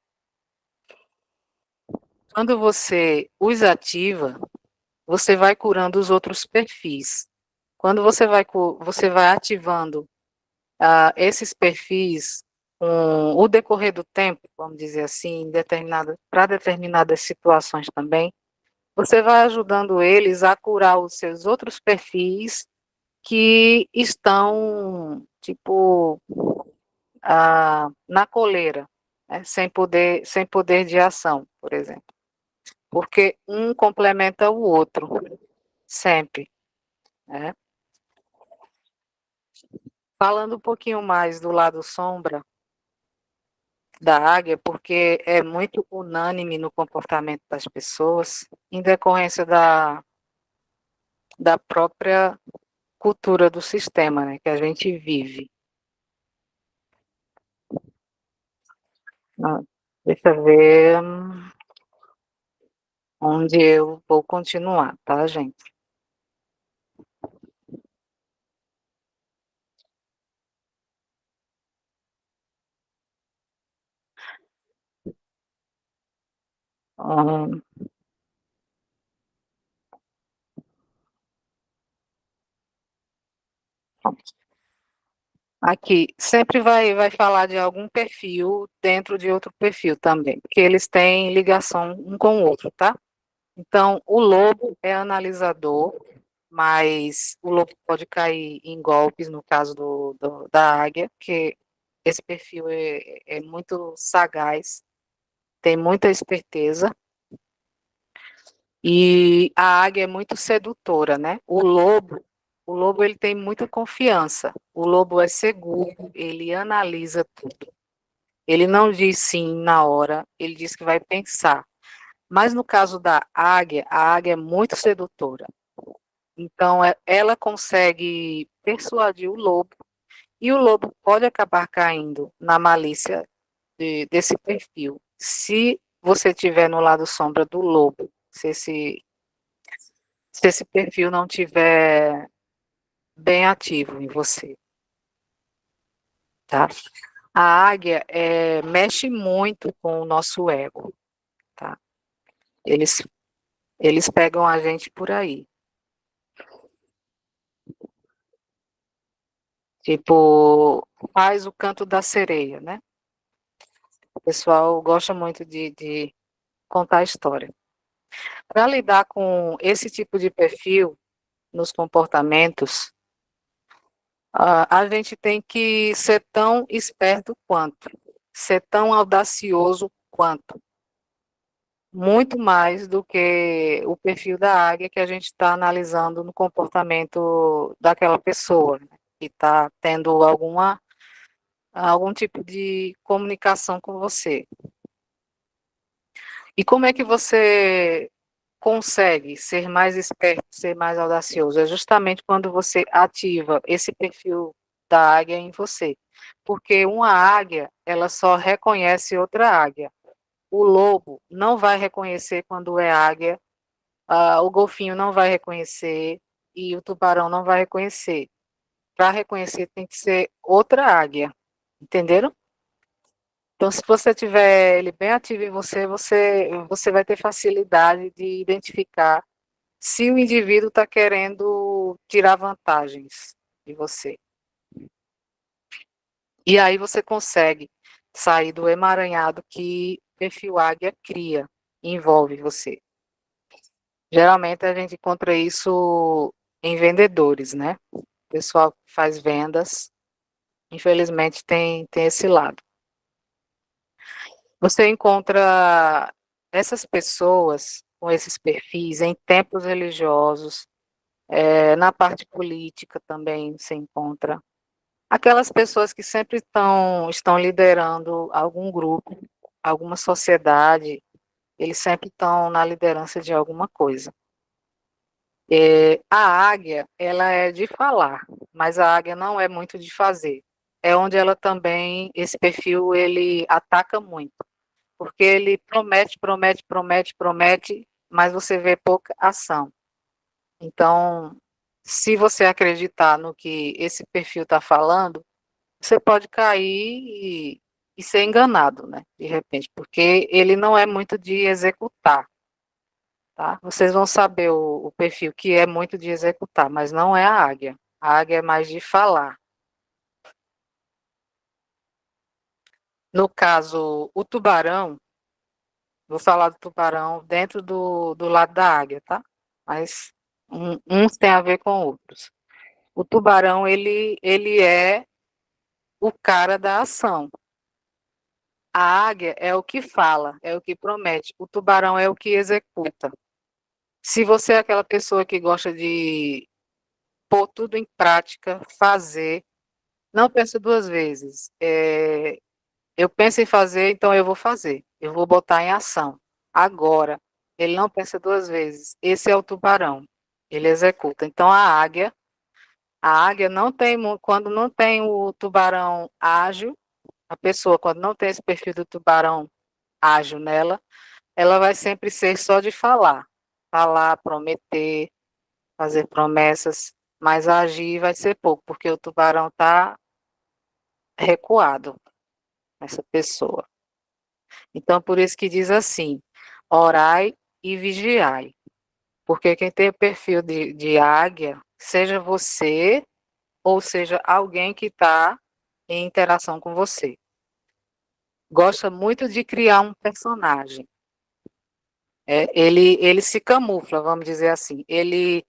F: Quando você os ativa, você vai curando os outros perfis. Quando você vai ativando esses perfis com o decorrer do tempo, vamos dizer assim, para determinadas situações também, você vai ajudando eles a curar os seus outros perfis que estão, tipo, na coleira, né, sem poder de ação, por exemplo. Porque um complementa o outro, sempre, né? Falando um pouquinho mais do lado sombra da águia, porque é muito unânime no comportamento das pessoas, em decorrência da própria cultura do sistema, né, que a gente vive. Deixa eu ver onde eu vou continuar, tá, gente? Hum, Aqui, sempre vai falar de algum perfil dentro de outro perfil também, porque eles têm ligação um com o outro, tá? Então, o lobo é analisador, mas o lobo pode cair em golpes, no caso da águia, que esse perfil é muito sagaz, tem muita esperteza, e a águia é muito sedutora, né? O lobo ele tem muita confiança, o lobo é seguro, ele analisa tudo. Ele não diz sim na hora, ele diz que vai pensar. Mas no caso da águia, a águia é muito sedutora. Então, ela consegue persuadir o lobo, e o lobo pode acabar caindo na malícia desse perfil. Se você estiver no lado sombra do lobo, se esse perfil não tiver bem ativo em você, tá? A águia mexe muito com o nosso ego, tá? Eles, eles pegam a gente por aí. Tipo, faz o canto da sereia, né? O pessoal gosta muito de contar história. Para lidar com esse tipo de perfil nos comportamentos, a gente tem que ser tão esperto quanto, ser tão audacioso quanto, muito mais do que o perfil da águia que a gente está analisando no comportamento daquela pessoa, né, que está tendo algum tipo de comunicação com você. E como é que você consegue ser mais esperto, ser mais audacioso? É justamente quando você ativa esse perfil da águia em você. Porque uma águia, ela só reconhece outra águia. O lobo não vai reconhecer quando é águia, o golfinho não vai reconhecer e o tubarão não vai reconhecer. Para reconhecer tem que ser outra águia. Entenderam? Então, se você tiver ele bem ativo em você vai ter facilidade de identificar se o indivíduo está querendo tirar vantagens de você. E aí você consegue sair do emaranhado que o perfil águia cria, envolve você. Geralmente a gente encontra isso em vendedores, né? O pessoal que faz vendas, infelizmente, tem esse lado. Você encontra essas pessoas com esses perfis em templos religiosos, na parte política também se encontra. Aquelas pessoas que sempre estão liderando algum grupo, alguma sociedade, eles sempre estão na liderança de alguma coisa. A águia, ela é de falar, mas a águia não é muito de fazer. É onde ela também, esse perfil, ele ataca muito, porque ele promete, promete, promete, promete, mas você vê pouca ação. Então, se você acreditar no que esse perfil está falando, você pode cair e ser enganado, né, de repente, porque ele não é muito de executar, tá? Vocês vão saber o perfil que é muito de executar, mas não é a águia. A águia é mais de falar. No caso, o tubarão, vou falar do tubarão dentro do lado da águia, tá? Mas uns tem a ver com outros. O tubarão, ele é o cara da ação. A águia é o que fala, é o que promete. O tubarão é o que executa. Se você é aquela pessoa que gosta de pôr tudo em prática, fazer, não pense duas vezes. Eu penso em fazer, então eu vou fazer. Eu vou botar em ação. Agora, ele não pensa duas vezes. Esse é o tubarão. Ele executa. Então, a águia não tem, quando não tem o tubarão ágil, a pessoa, quando não tem esse perfil do tubarão ágil nela, ela vai sempre ser só de falar. Falar, prometer, fazer promessas, mas agir vai ser pouco, porque o tubarão está recuado nessa pessoa. Então, por isso que diz assim, orai e vigiai. Porque quem tem o perfil de águia, seja você, ou seja alguém que está em interação com você, gosta muito de criar um personagem. Ele se camufla, vamos dizer assim. Ele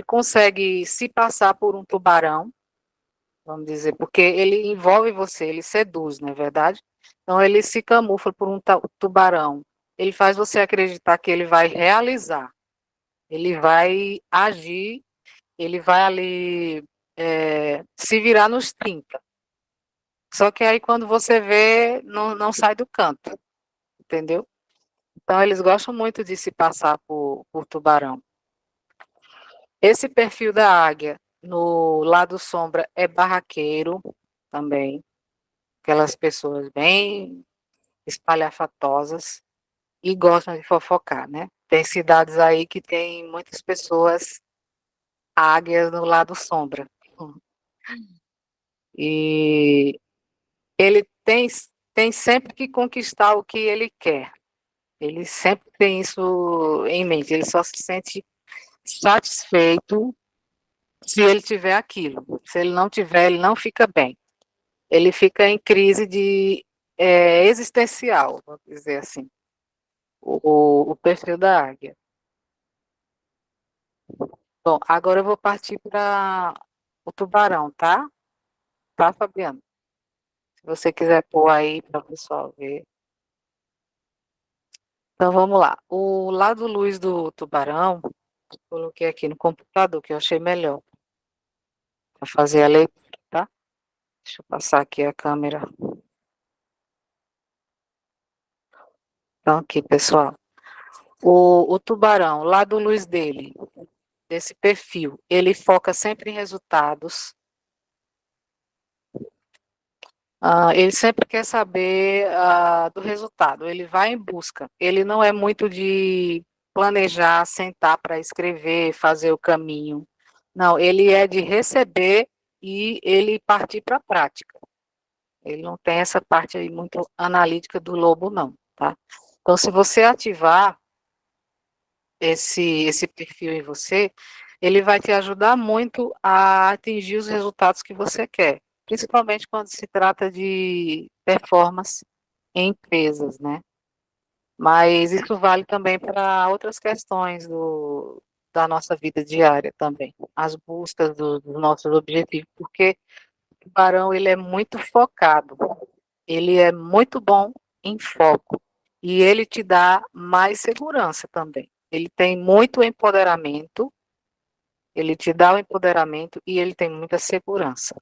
F: consegue se passar por um tubarão, vamos dizer, porque ele envolve você, ele seduz, não é verdade? Então, ele se camufla por um tubarão. Ele faz você acreditar que ele vai realizar, ele vai agir, ele vai ali se virar nos 30. Só que aí, quando você vê, não sai do canto, entendeu? Então, eles gostam muito de se passar por tubarão. Esse perfil da águia, no lado sombra, é barraqueiro também. Aquelas pessoas bem espalhafatosas e gostam de fofocar, né? Tem cidades aí que tem muitas pessoas águias no lado sombra. E ele tem sempre que conquistar o que ele quer. Ele sempre tem isso em mente. Ele só se sente satisfeito se ele tiver aquilo. Se ele não tiver, ele não fica bem. Ele fica em crise existencial, vamos dizer assim, o perfil da águia. Bom, agora eu vou partir para o tubarão, tá? Tá, Fabiano? Se você quiser pôr aí para o pessoal ver. Então vamos lá. O lado luz do tubarão, coloquei aqui no computador, que eu achei melhor para fazer a leitura, tá? Deixa eu passar aqui a câmera. Então, aqui, pessoal. O tubarão, lado luz dele, desse perfil, ele foca sempre em resultados. Ele sempre quer saber do resultado, ele vai em busca. Ele não é muito de planejar, sentar para escrever, fazer o caminho. Não, ele é de receber e ele partir para a prática. Ele não tem essa parte aí muito analítica do lobo, não, tá? Então, se você ativar esse perfil em você, ele vai te ajudar muito a atingir os resultados que você quer, principalmente quando se trata de performance em empresas, né? Mas isso vale também para outras questões da nossa vida diária também, as buscas dos nossos objetivos, porque o tubarão, ele é muito focado, ele é muito bom em foco, e ele te dá mais segurança também. Ele tem muito empoderamento, ele te dá o empoderamento e ele tem muita segurança.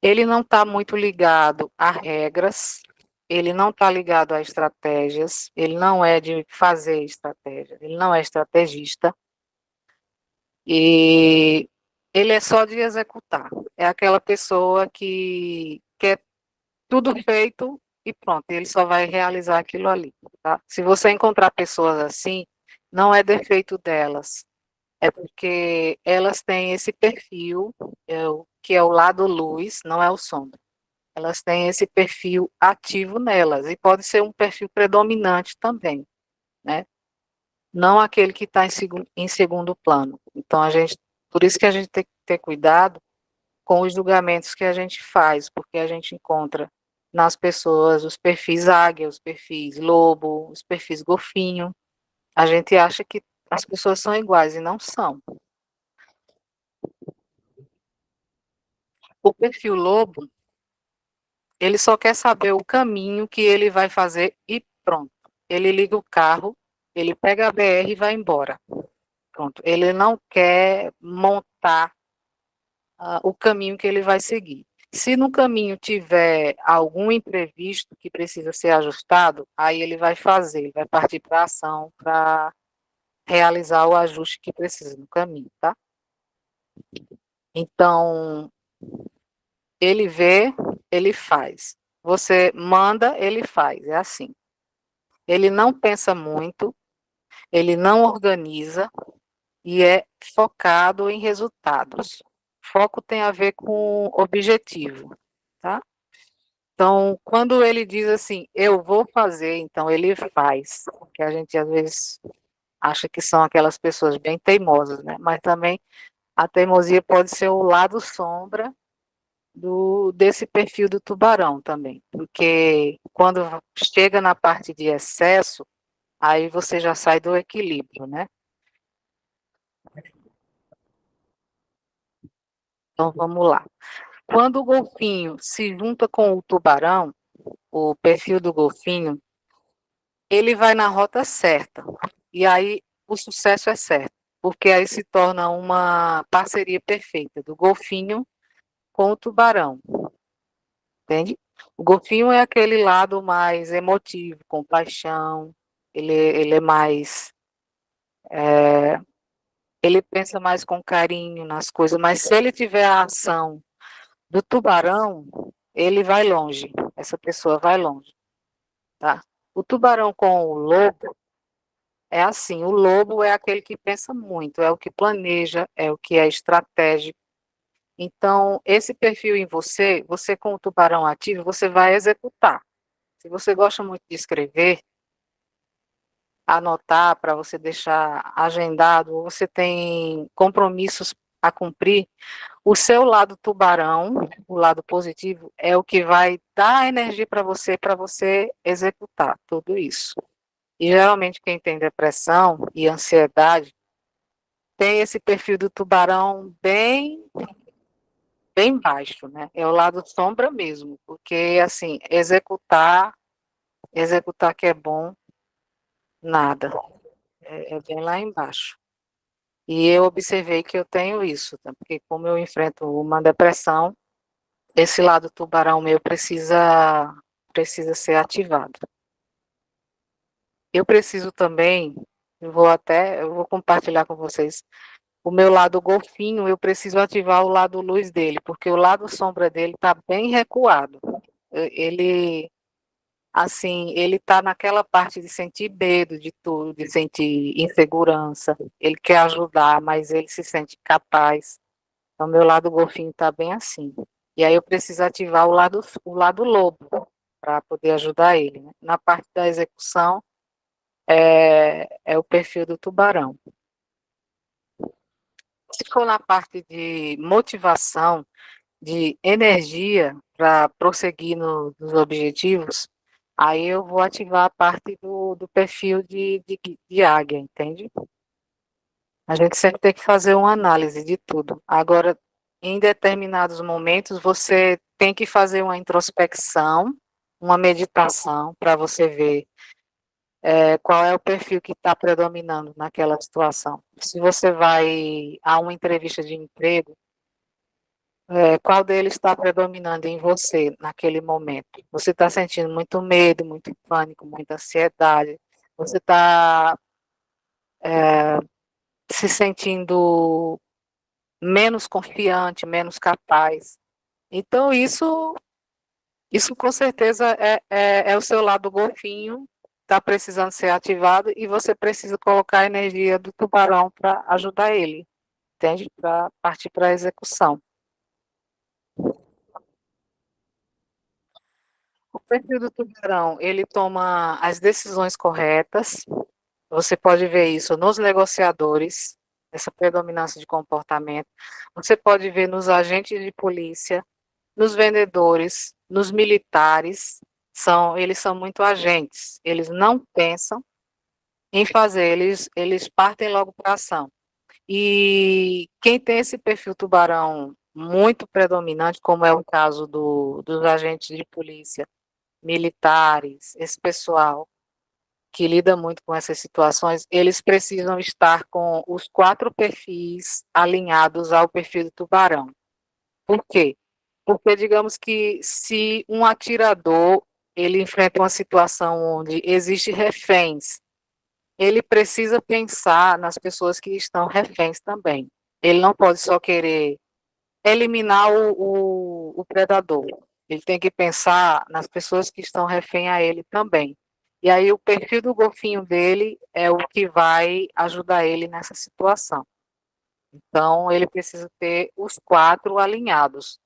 F: Ele não está muito ligado a regras, ele não está ligado a estratégias, ele não é de fazer estratégia, ele não é estrategista, e ele é só de executar. É aquela pessoa que quer tudo feito e pronto, ele só vai realizar aquilo ali. Tá? Se você encontrar pessoas assim, não é defeito delas, é porque elas têm esse perfil, que é o lado luz, não é o sombra. Elas têm esse perfil ativo nelas, e pode ser um perfil predominante também, né? Não aquele que está em segundo plano. Então, por isso que a gente tem que ter cuidado com os julgamentos que a gente faz, porque a gente encontra nas pessoas os perfis águia, os perfis lobo, os perfis golfinho. A gente acha que as pessoas são iguais e não são. O perfil lobo, ele só quer saber o caminho que ele vai fazer e pronto. Ele liga o carro, ele pega a BR e vai embora. Pronto. Ele não quer montar o caminho que ele vai seguir. Se no caminho tiver algum imprevisto que precisa ser ajustado, aí ele vai fazer, ele vai partir para a ação para realizar o ajuste que precisa no caminho, tá? Então, ele vê, ele faz. Você manda, ele faz. É assim. Ele não pensa muito, ele não organiza e é focado em resultados. Foco tem a ver com objetivo, tá? Então, quando ele diz assim, eu vou fazer, então ele faz. Que a gente às vezes acha que são aquelas pessoas bem teimosas, né? Mas também a teimosia pode ser o lado sombra desse perfil do tubarão também, porque quando chega na parte de excesso, aí você já sai do equilíbrio, né? Então vamos lá. Quando o golfinho se junta com o tubarão, o perfil do golfinho, ele vai na rota certa, e aí o sucesso é certo, porque aí se torna uma parceria perfeita do golfinho com o tubarão. Entende? O golfinho é aquele lado mais emotivo, com paixão, ele é mais, ele pensa mais com carinho nas coisas, mas se ele tiver a ação do tubarão, ele vai longe, essa pessoa vai longe, tá? O tubarão com o lobo é assim, o lobo é aquele que pensa muito, é o que planeja, é o que é estratégico. Então, esse perfil em você, você com o tubarão ativo, você vai executar. Se você gosta muito de escrever, anotar para você deixar agendado, ou você tem compromissos a cumprir, o seu lado tubarão, o lado positivo, é o que vai dar energia para você executar tudo isso. E geralmente quem tem depressão e ansiedade tem esse perfil do tubarão bem baixo, né? É o lado sombra mesmo, porque assim, executar que é bom, nada. É bem lá embaixo. E eu observei que eu tenho isso, tá? Porque como eu enfrento uma depressão, esse lado tubarão meu precisa ser ativado. Eu preciso também, eu vou compartilhar com vocês, o meu lado golfinho, eu preciso ativar o lado luz dele, porque o lado sombra dele está bem recuado. Ele, assim, ele está naquela parte de sentir medo de tudo, de sentir insegurança. Ele quer ajudar, mas ele se sente capaz. Então, meu lado golfinho está bem assim. E aí eu preciso ativar o lado lobo para poder ajudar ele, né? Na parte da execução, é o perfil do tubarão. Se for na parte de motivação, de energia para prosseguir nos objetivos, aí eu vou ativar a parte do perfil de águia, entende? A gente sempre tem que fazer uma análise de tudo. Agora, em determinados momentos, você tem que fazer uma introspecção, uma meditação, para você ver qual é o perfil que está predominando naquela situação. Se você vai a uma entrevista de emprego, qual deles está predominando em você naquele momento? Você está sentindo muito medo, muito pânico, muita ansiedade? Você está se sentindo menos confiante, menos capaz? Então, isso com certeza é o seu lado golfinho, está precisando ser ativado e você precisa colocar a energia do tubarão para ajudar ele, entende? Para partir para a execução. O perfil do tubarão, ele toma as decisões corretas. Você pode ver isso nos negociadores, essa predominância de comportamento. Você pode ver nos agentes de polícia, nos vendedores, nos militares. Eles são muito agentes. Eles não pensam em fazer, eles partem logo para a ação. E quem tem esse perfil tubarão muito predominante, como é o caso dos agentes de polícia, militares, esse pessoal que lida muito com essas situações, eles precisam estar com os 4 perfis alinhados ao perfil do tubarão. Por quê? Porque digamos que se um atirador ele enfrenta uma situação onde existe reféns, ele precisa pensar nas pessoas que estão reféns também. Ele não pode só querer eliminar o predador. Ele tem que pensar nas pessoas que estão refém a ele também. E aí o perfil do golfinho dele é o que vai ajudar ele nessa situação. Então ele precisa ter os 4 alinhados.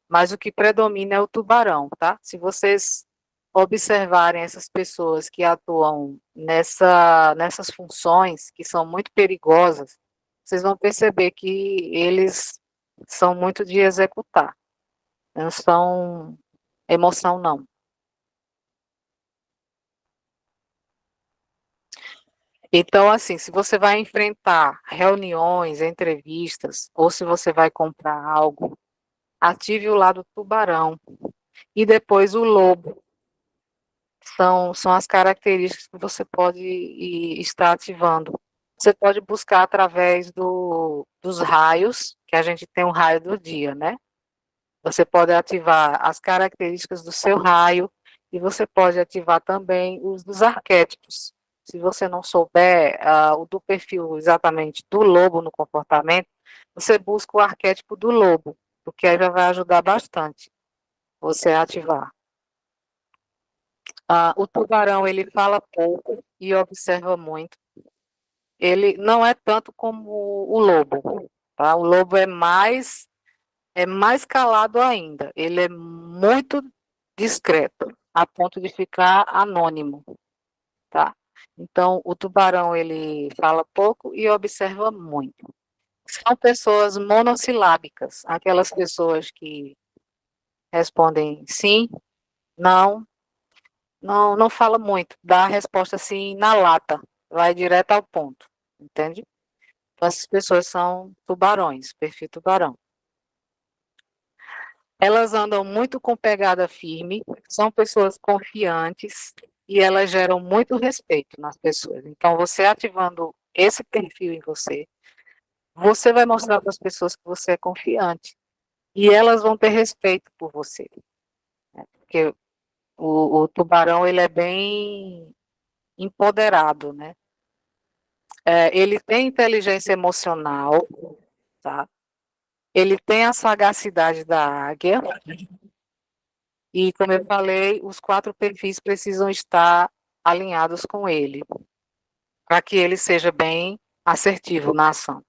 F: Mas o que predomina é o tubarão, tá? Se vocês observarem essas pessoas que atuam nessas funções que são muito perigosas, vocês vão perceber que eles são muito de executar, não são emoção, não. Então, assim, se você vai enfrentar reuniões, entrevistas, ou se você vai comprar algo, ative o lado tubarão e depois o lobo. São as características que você pode estar ativando. Você pode buscar através dos raios, que a gente tem um raio do dia, né? Você pode ativar as características do seu raio e você pode ativar também os dos arquétipos. Se você não souber o do perfil exatamente do lobo no comportamento, você busca o arquétipo do lobo, porque aí já vai ajudar bastante você a ativar. O tubarão, ele fala pouco e observa muito. Ele não é tanto como o lobo, tá? O lobo é mais calado ainda. Ele é muito discreto, a ponto de ficar anônimo, tá? Então, o tubarão, ele fala pouco e observa muito. São pessoas monossilábicas, aquelas pessoas que respondem sim, não, não fala muito, dá a resposta assim na lata, vai direto ao ponto, entende? Então, essas pessoas são tubarões, perfil tubarão. Elas andam muito com pegada firme, são pessoas confiantes e elas geram muito respeito nas pessoas. Então, você ativando esse perfil em você, você vai mostrar para as pessoas que você é confiante e elas vão ter respeito por você, né? Porque o tubarão, ele é bem empoderado, né? Ele tem inteligência emocional, tá? Ele tem a sagacidade da águia, e como eu falei, os 4 perfis precisam estar alinhados com ele, para que ele seja bem assertivo na ação.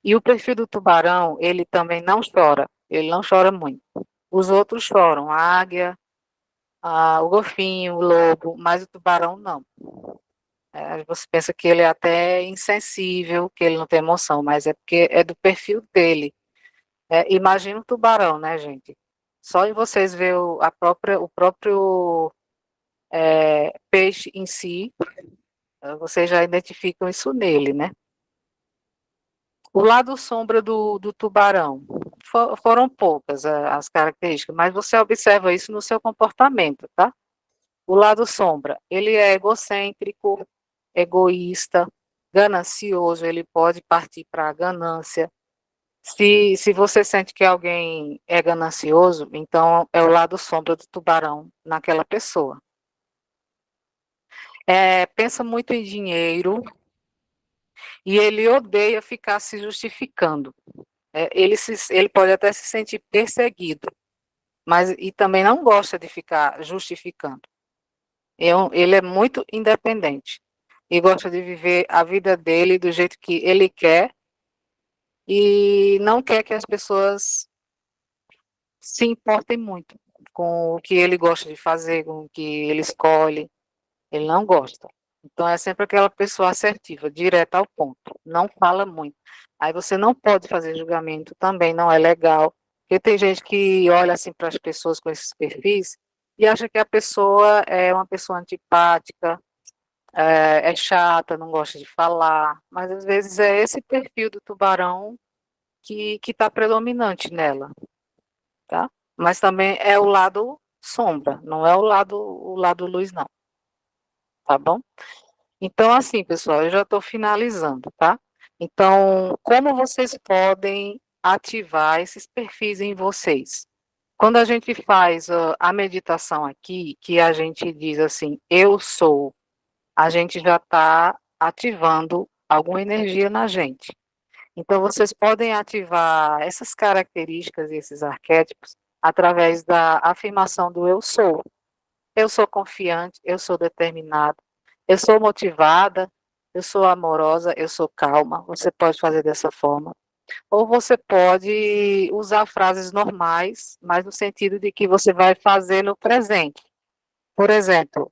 F: E o perfil do tubarão, ele também não chora, ele não chora muito. Os outros choram, a águia, o golfinho, o lobo, mas o tubarão não. Você pensa que ele é até insensível, que ele não tem emoção, mas é porque é do perfil dele. Imagina um tubarão, né, gente? Só em vocês ver o próprio peixe em si, vocês já identificam isso nele, né? O lado sombra do tubarão. Foram poucas as características, mas você observa isso no seu comportamento, tá? O lado sombra, ele é egocêntrico, egoísta, ganancioso, ele pode partir para a ganância. Se você sente que alguém é ganancioso, então é o lado sombra do tubarão naquela pessoa. Pensa muito em dinheiro e ele odeia ficar se justificando. Ele pode até se sentir perseguido, mas e também não gosta de ficar justificando. Ele é muito independente e gosta de viver a vida dele do jeito que ele quer e não quer que as pessoas se importem muito com o que ele gosta de fazer, com o que ele escolhe. Ele não gosta. Então é sempre aquela pessoa assertiva, direta ao ponto, não fala muito. Aí você não pode fazer julgamento, também não é legal, porque tem gente que olha assim para as pessoas com esses perfis e acha que a pessoa é uma pessoa antipática, é chata, não gosta de falar, mas às vezes é esse perfil do tubarão que está predominante nela, tá? Mas também é o lado sombra, não é o lado luz, não, tá bom? Então, assim, pessoal, eu já estou finalizando, tá? Então, como vocês podem ativar esses perfis em vocês? Quando a gente faz a meditação aqui, que a gente diz assim, eu sou, a gente já está ativando alguma energia na gente. Então, vocês podem ativar essas características e esses arquétipos através da afirmação do eu sou. Eu sou confiante, eu sou determinada, eu sou motivada, eu sou amorosa, eu sou calma. Você pode fazer dessa forma. Ou você pode usar frases normais, mas no sentido de que você vai fazer no presente. Por exemplo,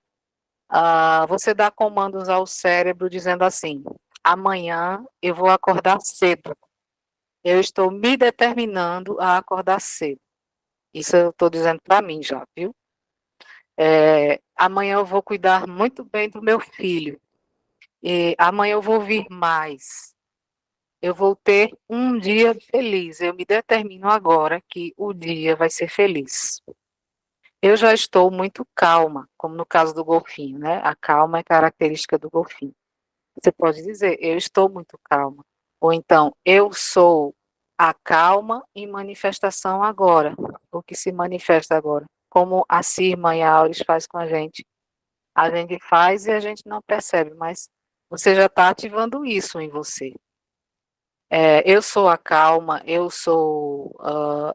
F: você dá comandos ao cérebro dizendo assim: amanhã eu vou acordar cedo. Eu estou me determinando a acordar cedo. Isso eu estou dizendo para mim já, viu? Amanhã eu vou cuidar muito bem do meu filho. Amanhã eu vou vir mais. Eu vou ter um dia feliz. Eu me determino agora que o dia vai ser feliz. Eu já estou muito calma, como no caso do golfinho, né? A calma é característica do golfinho. Você pode dizer, eu estou muito calma. Ou então, eu sou a calma em manifestação agora. O que se manifesta agora. Como a Cirma e a Auris faz com a gente. A gente faz e a gente não percebe, mas você já está ativando isso em você. Eu sou a calma, eu sou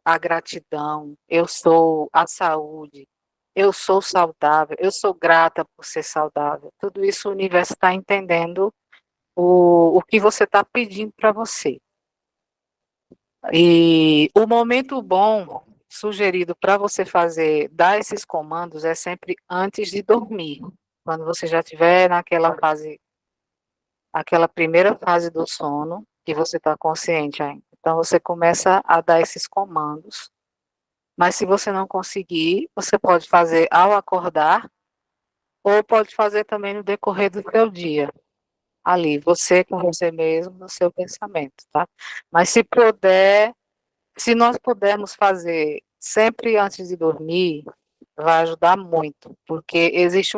F: a gratidão, eu sou a saúde, eu sou saudável, eu sou grata por ser saudável. Tudo isso o universo está entendendo o que você está pedindo para você. E o momento bom sugerido para você dar esses comandos é sempre antes de dormir, quando você já estiver naquela fase, aquela primeira fase do sono, que você está consciente ainda. Então você começa a dar esses comandos, mas se você não conseguir, você pode fazer ao acordar, ou pode fazer também no decorrer do seu dia, ali, você com você mesmo, no seu pensamento, tá? Mas se nós pudermos fazer sempre antes de dormir, vai ajudar muito, porque existe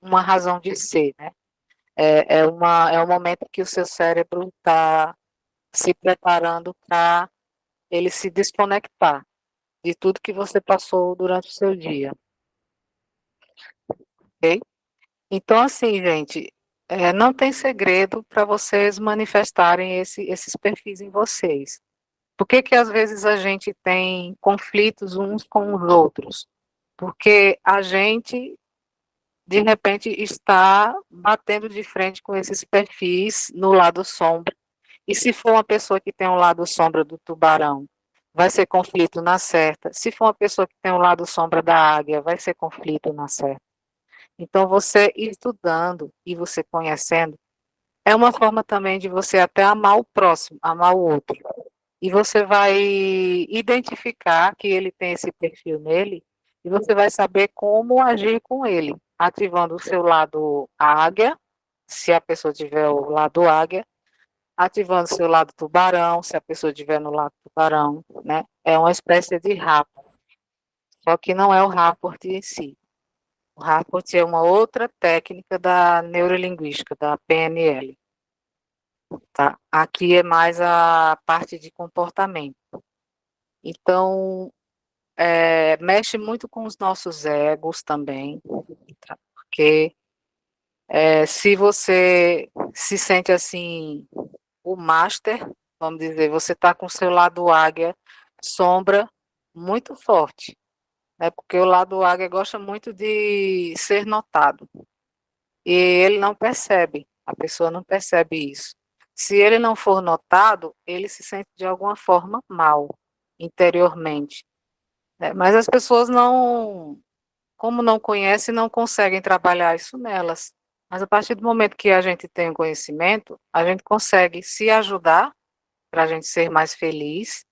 F: uma razão de ser, né? É um momento que o seu cérebro está se preparando para ele se desconectar de tudo que você passou durante o seu dia, ok? Então, assim, gente, não tem segredo para vocês manifestarem esses perfis em vocês. Por que que às vezes a gente tem conflitos uns com os outros? Porque a gente, de repente, está batendo de frente com esses perfis no lado sombra. E se for uma pessoa que tem um lado sombra do tubarão, vai ser conflito na certa. Se for uma pessoa que tem um lado sombra da águia, vai ser conflito na certa. Então, você estudando e você conhecendo, é uma forma também de você até amar o próximo, amar o outro. E você vai identificar que ele tem esse perfil nele, e você vai saber como agir com ele, ativando o seu lado águia, se a pessoa tiver o lado águia, ativando seu lado tubarão, se a pessoa estiver no lado tubarão, né? É uma espécie de rapport, só que não é o rapport em si. O rapport é uma outra técnica da neurolinguística, da PNL, tá? Aqui é mais a parte de comportamento. Então, mexe muito com os nossos egos também, tá? Porque se você se sente assim, o master, vamos dizer, você está com o seu lado águia, sombra muito forte, né? Porque o lado águia gosta muito de ser notado. E ele não percebe, a pessoa não percebe isso. Se ele não for notado, ele se sente de alguma forma mal, interiormente, né? Mas as pessoas não, como não conhecem, não conseguem trabalhar isso nelas. Mas a partir do momento que a gente tem o conhecimento, a gente consegue se ajudar para a gente ser mais feliz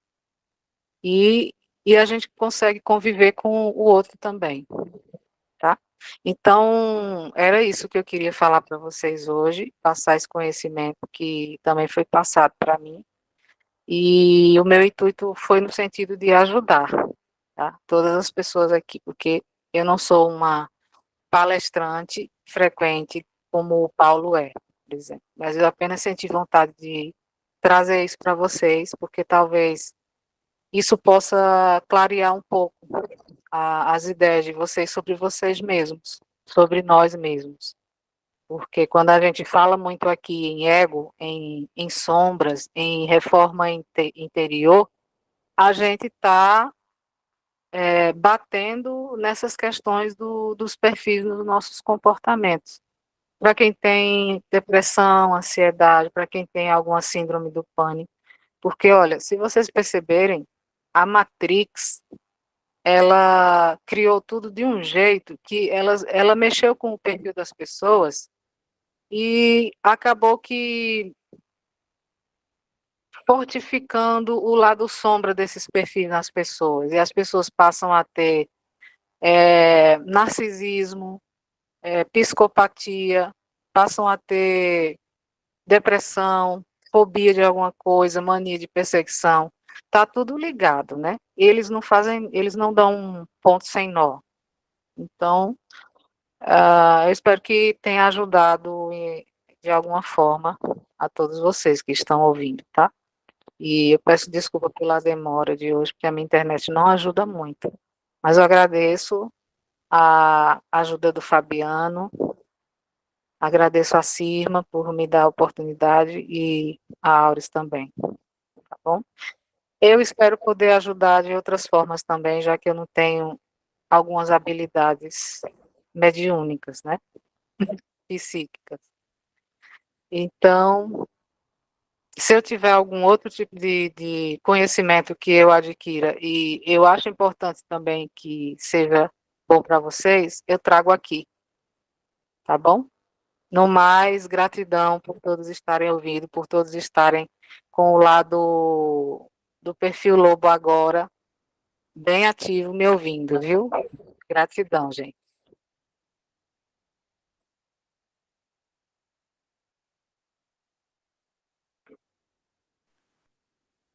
F: e, e a gente consegue conviver com o outro também, tá? Então, era isso que eu queria falar para vocês hoje, passar esse conhecimento que também foi passado para mim, e o meu intuito foi no sentido de ajudar, tá? Todas as pessoas aqui, porque eu não sou uma palestrante frequente como o Paulo é, por exemplo, mas eu apenas senti vontade de trazer isso para vocês, porque talvez isso possa clarear um pouco as ideias de vocês sobre vocês mesmos, sobre nós mesmos. Porque quando a gente fala muito aqui em ego, em sombras, em reforma interior, a gente está batendo nessas questões dos perfis dos nossos comportamentos. Para quem tem depressão, ansiedade, para quem tem alguma síndrome do pânico. Porque, olha, se vocês perceberem, a Matrix, ela criou tudo de um jeito que ela mexeu com o perfil das pessoas e acabou que fortificando o lado sombra desses perfis nas pessoas. E as pessoas passam a ter narcisismo, psicopatia, passam a ter depressão, fobia de alguma coisa, mania de perseguição. Tá tudo ligado, né? Eles não dão um ponto sem nó. Então, eu espero que tenha ajudado de alguma forma a todos vocês que estão ouvindo, tá? E eu peço desculpa pela demora de hoje, porque a minha internet não ajuda muito. Mas eu agradeço a ajuda do Fabiano, agradeço a Cirma por me dar a oportunidade e a Auris também, tá bom? Eu espero poder ajudar de outras formas também, já que eu não tenho algumas habilidades mediúnicas, né? Psíquicas. Então, se eu tiver algum outro tipo de conhecimento que eu adquira e eu acho importante também que seja bom para vocês, eu trago aqui, tá bom? No mais, gratidão por todos estarem ouvindo, por todos estarem com o lado do perfil Lobo agora, bem ativo, me ouvindo, viu? Gratidão, gente.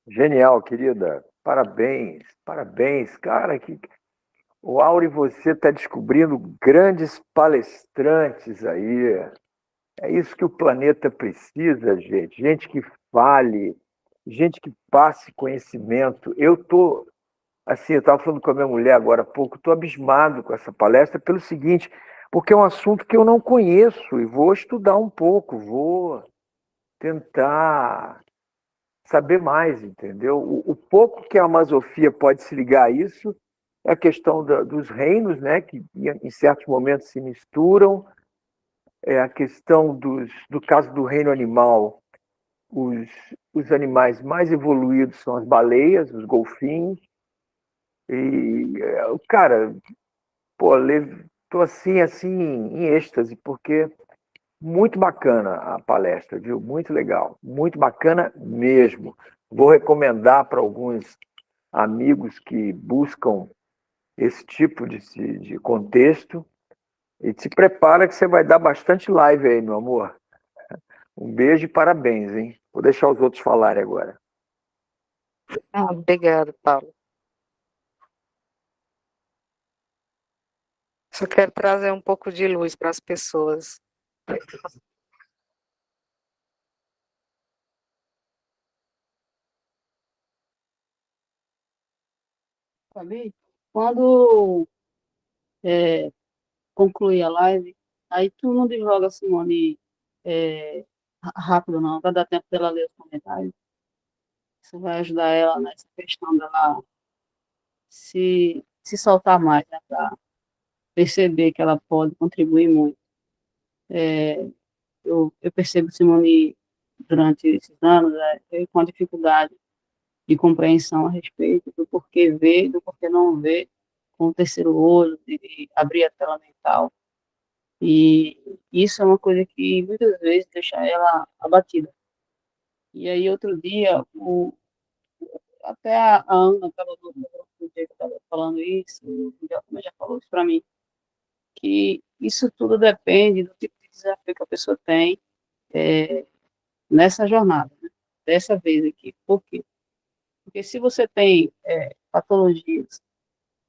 C: Genial, querida. Parabéns, parabéns. Cara, o Auri, você está descobrindo grandes palestrantes aí. É isso que o planeta precisa, gente. Gente que fale, gente que passe conhecimento. Assim, eu estava falando com a minha mulher agora há pouco, estou abismado com essa palestra pelo seguinte, porque é um assunto que eu não conheço e vou estudar um pouco, vou tentar saber mais, entendeu? O pouco que a Amazofia pode se ligar a isso é a questão dos reinos, né, que em certos momentos se misturam, é a questão do caso do reino animal, os animais mais evoluídos são as baleias, os golfinhos, e, cara, pô, tô assim, em êxtase, porque muito bacana a palestra, viu? Muito legal, muito bacana mesmo. Vou recomendar para alguns amigos que buscam esse tipo de contexto e te prepara que você vai dar bastante live aí, meu amor. Um beijo e parabéns, hein? Vou deixar os outros falarem agora.
F: Obrigada, Paulo. Só quero trazer um pouco de luz para as pessoas.
B: Sabe? Quando concluir a live, aí tu não divulga, Simone, rápido não, vai dar tempo dela ler os comentários. Isso vai ajudar ela nessa questão dela se soltar mais, né, para perceber que ela pode contribuir muito. Eu percebo, Simone, durante esses anos, eu com a dificuldade de compreensão a respeito do porquê ver, do porquê não ver, com o terceiro olho, de abrir a tela mental. E isso é uma coisa que muitas vezes deixa ela abatida. E aí, outro dia, até a Ana estava no dia que estava falando isso, também já falou isso para mim, que isso tudo depende do tipo de desafio que a pessoa tem nessa jornada, né? Dessa vez aqui. Por quê? Porque se você tem patologias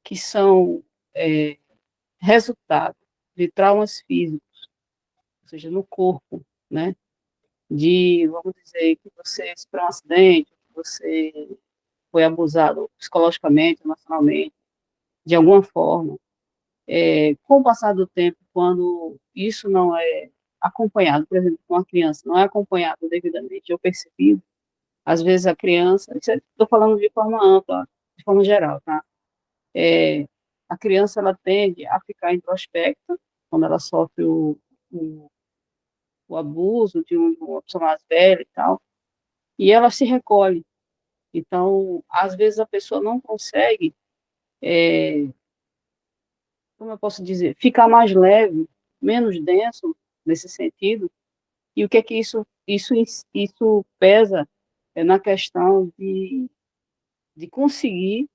B: que são resultado de traumas físicos, ou seja, no corpo, né? Vamos dizer, que você sofreu um acidente, que você foi abusado psicologicamente, emocionalmente, de alguma forma. Com o passar do tempo, quando isso não é acompanhado, por exemplo, com a criança, não é acompanhado devidamente ou percebido, às vezes a criança, estou falando de forma ampla, de forma geral, tá? A criança, ela tende a ficar introspecta quando ela sofre o, o abuso de uma pessoa mais velha e tal, e ela se recolhe. Então, às vezes a pessoa não consegue, como eu posso dizer, ficar mais leve, menos denso nesse sentido. E o que é que isso pesa na questão de conseguir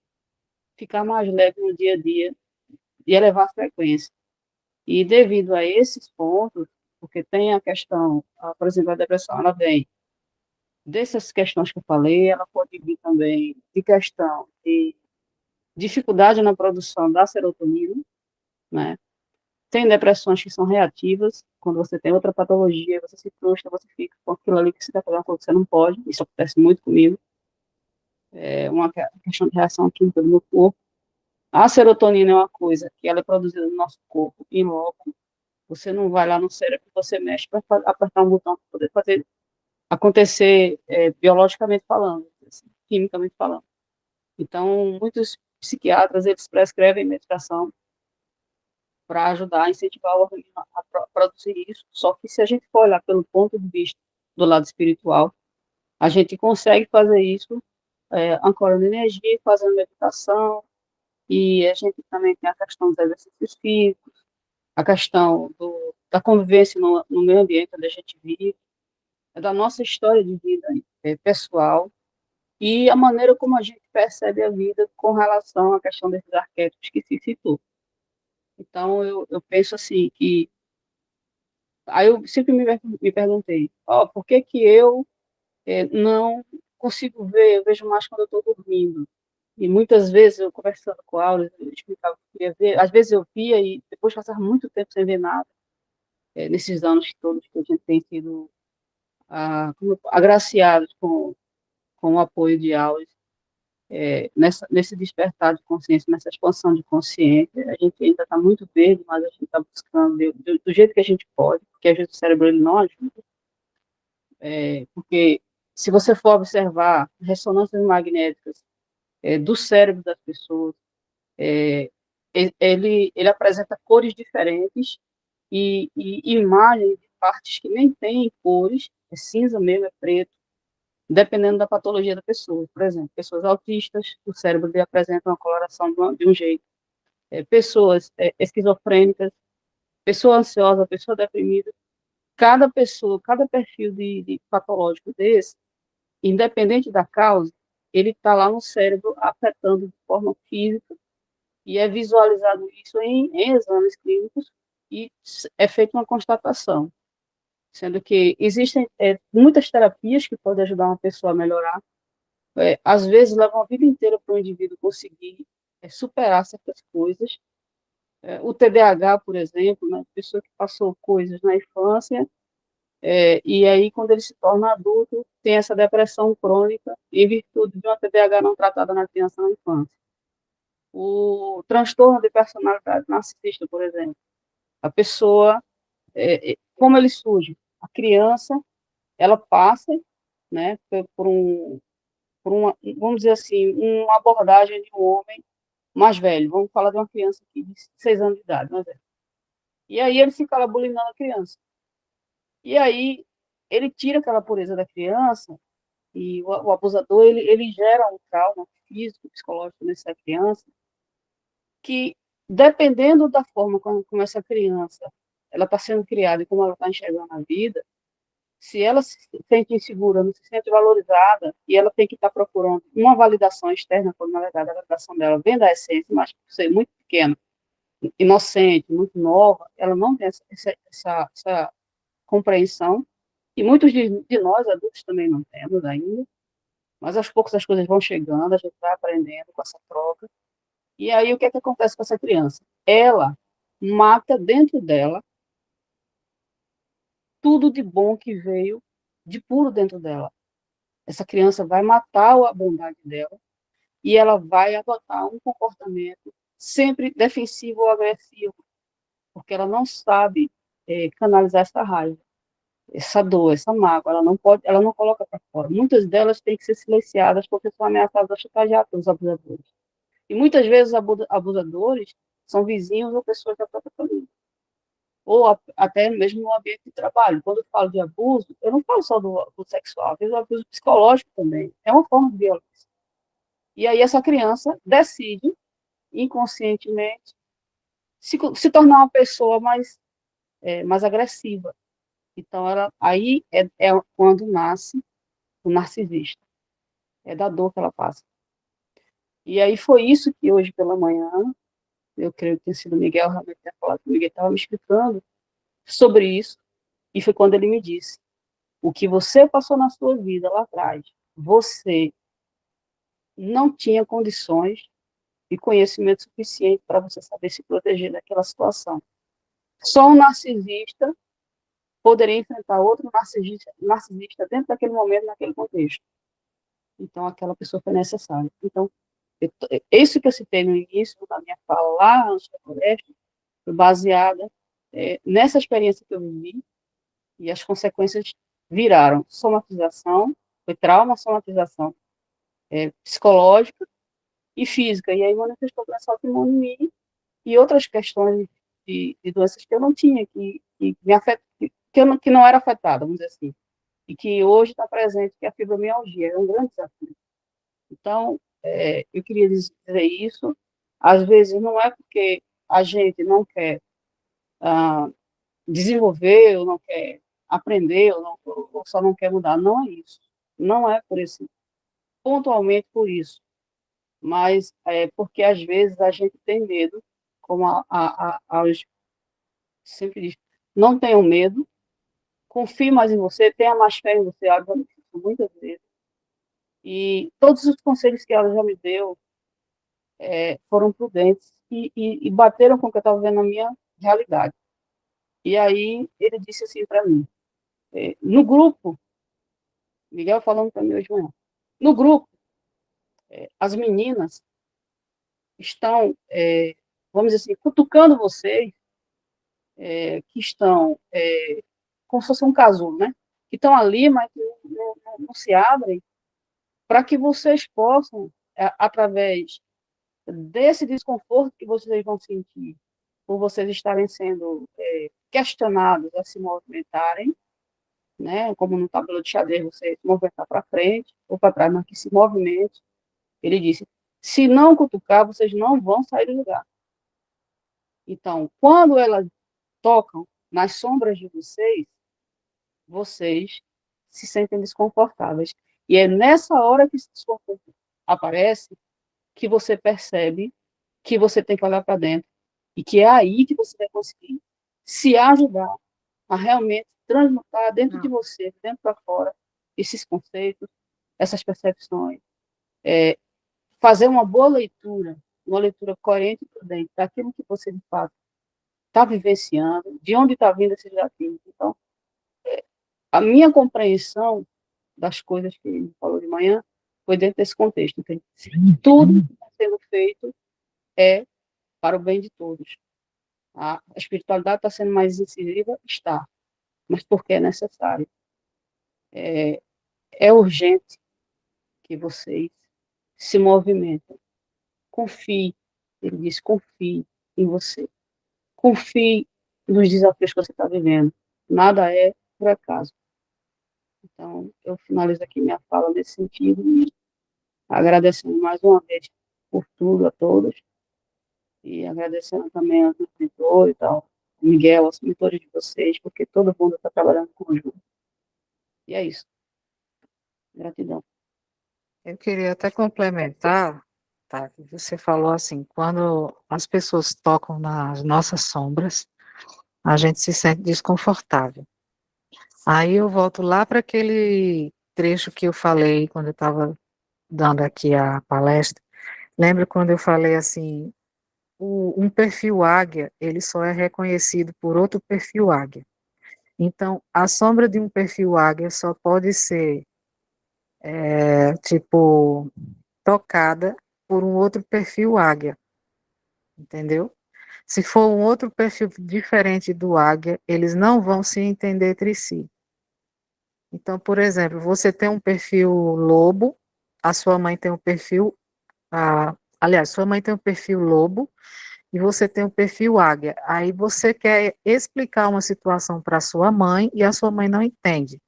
B: ficar mais leve no dia a dia e elevar a frequência. E devido a esses pontos, porque tem a questão, por exemplo, a depressão, ela vem dessas questões que eu falei, ela pode vir também de questão de dificuldade na produção da serotonina, né? Tem depressões que são reativas, quando você tem outra patologia, você se frustra, você fica com aquilo ali que você está fazendo, que você não pode, isso acontece muito comigo, é uma questão de reação química do meu corpo. A serotonina é uma coisa que ela é produzida no nosso corpo, em loco, você não vai lá no cérebro, você mexe para apertar um botão para poder fazer acontecer biologicamente falando, assim, quimicamente falando. Então, muitos psiquiatras, eles prescrevem medicação para ajudar a incentivar o organismo a produzir isso. Só que se a gente for olhar pelo ponto de vista do lado espiritual, a gente consegue fazer isso ancorando energia, fazendo meditação, e a gente também tem a questão dos exercícios físicos, a questão da convivência no meio ambiente onde a gente vive, da nossa história de vida pessoal, e a maneira como a gente percebe a vida com relação à questão desses arquétipos que se citou. Então, eu penso assim, que aí eu sempre me perguntei, por que que eu não consigo ver, eu vejo mais quando eu estou dormindo. E muitas vezes eu conversando com a Aula, eu explicava o que eu queria ver, às vezes eu via e depois passava muito tempo sem ver nada, nesses anos todos que a gente tem sido agraciados com o apoio de aulas, nesse despertar de consciência, nessa expansão de consciência. A gente ainda está muito verde, mas a gente está buscando do jeito que a gente pode, porque às vezes o cérebro ele não ajuda, porque se você for observar ressonâncias magnéticas do cérebro das pessoas, ele apresenta cores diferentes e imagens de partes que nem têm cores, é cinza mesmo, é preto, dependendo da patologia da pessoa. Por exemplo, pessoas autistas, o cérebro dele apresenta uma coloração de um jeito. Pessoas esquizofrênicas, pessoa ansiosa, pessoa deprimida. Cada pessoa, cada perfil de patológico desse, independente da causa, ele está lá no cérebro afetando de forma física e é visualizado isso em exames clínicos e é feita uma constatação. sendo que existem muitas terapias que podem ajudar uma pessoa a melhorar. Às vezes, leva uma vida inteira para um indivíduo conseguir superar certas coisas. O TDAH, por exemplo, né, pessoa que passou coisas na infância, e aí, quando ele se torna adulto, tem essa depressão crônica em virtude de uma TDAH não tratada na criança na infância. O transtorno de personalidade narcisista, por exemplo, a pessoa, como ele surge? A criança, ela passa, né, por uma, vamos dizer assim, uma abordagem de um homem mais velho. Vamos falar de uma criança aqui de 6 anos de idade, mais velho. E aí ele fica lá bulinando a criança. E aí ele tira aquela pureza da criança e o abusador, ele gera um trauma físico, psicológico nessa criança, que dependendo da forma como essa criança ela está sendo criada e como ela está enxergando a vida, se ela se sente insegura, não se sente valorizada, e ela tem que estar procurando uma validação externa, quando na verdade a validação dela vem da essência, mas por ser muito pequena, inocente, muito nova, ela não tem essa compreensão, e muitos de nós, adultos, também não temos ainda, mas aos poucos as coisas vão chegando, a gente vai aprendendo com essa troca, e aí o que é que acontece com essa criança? Ela mata dentro dela tudo de bom que veio de puro dentro dela. Essa criança vai matar a bondade dela e ela vai adotar um comportamento sempre defensivo ou agressivo, porque ela não sabe canalizar essa raiva, essa dor, essa mágoa, ela não coloca para fora. Muitas delas têm que ser silenciadas porque são ameaçadas a chantagear pelos abusadores. E muitas vezes os abusadores são vizinhos ou pessoas da própria família, ou até mesmo no ambiente de trabalho. Quando eu falo de abuso, eu não falo só do abuso sexual, às vezes o abuso psicológico também é uma forma de violência. E aí essa criança decide, inconscientemente, se tornar uma pessoa mais agressiva. Então, aí é quando nasce o narcisista. É da dor que ela passa. E aí foi isso que hoje pela manhã, eu creio que tenha sido o Miguel, realmente tenha falado que o Miguel estava me explicando sobre isso, e foi quando ele me disse: o que você passou na sua vida lá atrás, você não tinha condições e conhecimento suficiente para você saber se proteger daquela situação. Só um narcisista poderia enfrentar outro narcisista dentro daquele momento, naquele contexto. Então, aquela pessoa foi necessária. Então, isso que eu citei no início da minha fala lá, antes da palestra, foi baseada nessa experiência que eu vivi, e as consequências viraram somatização, foi trauma, somatização psicológica e física, e aí manifestou doença autoimune e outras questões de doenças que eu não tinha, que me que não era afetada, vamos dizer assim, e que hoje está presente, que é a fibromialgia, é um grande desafio. Então, eu queria dizer isso, às vezes não é porque a gente não quer desenvolver, ou não quer aprender, ou só não quer mudar, não é isso, não é por esse, pontualmente por isso, mas é porque às vezes a gente tem medo, como aos sempre diz, não tenham medo, confie mais em você, tenha mais fé em você, obviamente, muitas vezes. E todos os conselhos que ela já me deu foram prudentes e bateram com o que eu estava vendo na minha realidade. E aí ele disse assim para mim, no grupo, Miguel falando para mim hoje de manhã, no grupo, as meninas estão, vamos dizer assim, cutucando vocês, que estão como se fosse um casulo, né? Que estão ali, mas que não se abrem, para que vocês possam, através desse desconforto que vocês vão sentir, por vocês estarem sendo questionados a se movimentarem, né? Como no tabuleiro de xadrez, você se movimentar para frente ou para trás, mas que se movimente. Ele disse: se não cutucar, vocês não vão sair do lugar. Então, quando elas tocam nas sombras de vocês se sentem desconfortáveis. E é nessa hora que esse desconforto aparece que você percebe que você tem que olhar para dentro e que é aí que você vai conseguir se ajudar a realmente transmutar dentro de
F: Não.
B: você, de dentro para fora, esses conceitos, essas percepções, fazer uma leitura coerente e prudente daquilo que você de fato está vivenciando, de onde está vindo esses gatilhos. Então, a minha compreensão das coisas que ele falou de manhã foi dentro desse contexto. Entende? Tudo que está sendo feito é para o bem de todos. A espiritualidade está sendo mais incisiva? Está, mas porque é necessário. É urgente que vocês se movimentem. Confie, ele disse, confie em você. Confie nos desafios que você está vivendo. Nada é por acaso. Então, eu finalizo aqui minha fala nesse sentido, agradecendo mais uma vez por tudo a todos, e agradecendo também aos mentores e tal, Miguel, aos mentores de vocês, porque todo mundo está trabalhando conjunto. E é isso. Gratidão.
D: Eu queria até complementar, tá? Que você falou assim, quando as pessoas tocam nas nossas sombras, a gente se sente desconfortável. Aí eu volto lá para aquele trecho que eu falei quando eu estava dando aqui a palestra. Lembra quando eu falei assim, um perfil águia, ele só é reconhecido por outro perfil águia. Então, a sombra de um perfil águia só pode ser, tipo, tocada por um outro perfil águia, entendeu? Se for um outro perfil diferente do águia, eles não vão se entender entre si. Então, por exemplo, você tem um perfil lobo, a sua mãe tem um perfil, aliás, sua mãe tem um perfil lobo e você tem um perfil águia. Aí você quer explicar uma situação para sua mãe e a sua mãe não entende.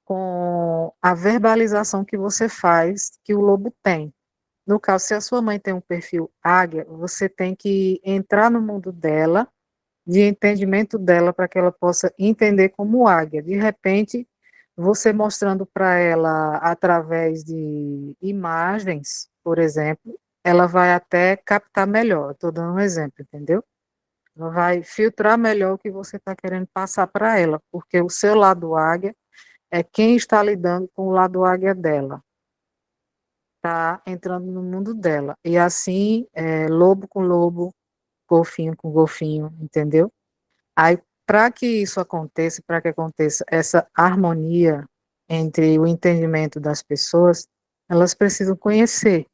D: Com a verbalização que você faz, que o lobo tem. No caso, se a sua mãe tem um perfil águia, você tem que entrar no mundo dela, de entendimento dela, para que ela possa entender como águia. De repente, você mostrando para ela através de imagens, por exemplo, ela vai até captar melhor. Estou dando um exemplo, entendeu? Ela vai filtrar melhor o que você está querendo passar para ela, porque o seu lado águia é quem está lidando com o lado águia dela, está entrando no mundo dela. E assim, lobo com lobo, golfinho com golfinho, entendeu? Aí, para que isso aconteça, para que aconteça essa harmonia entre o entendimento das pessoas, elas precisam conhecer.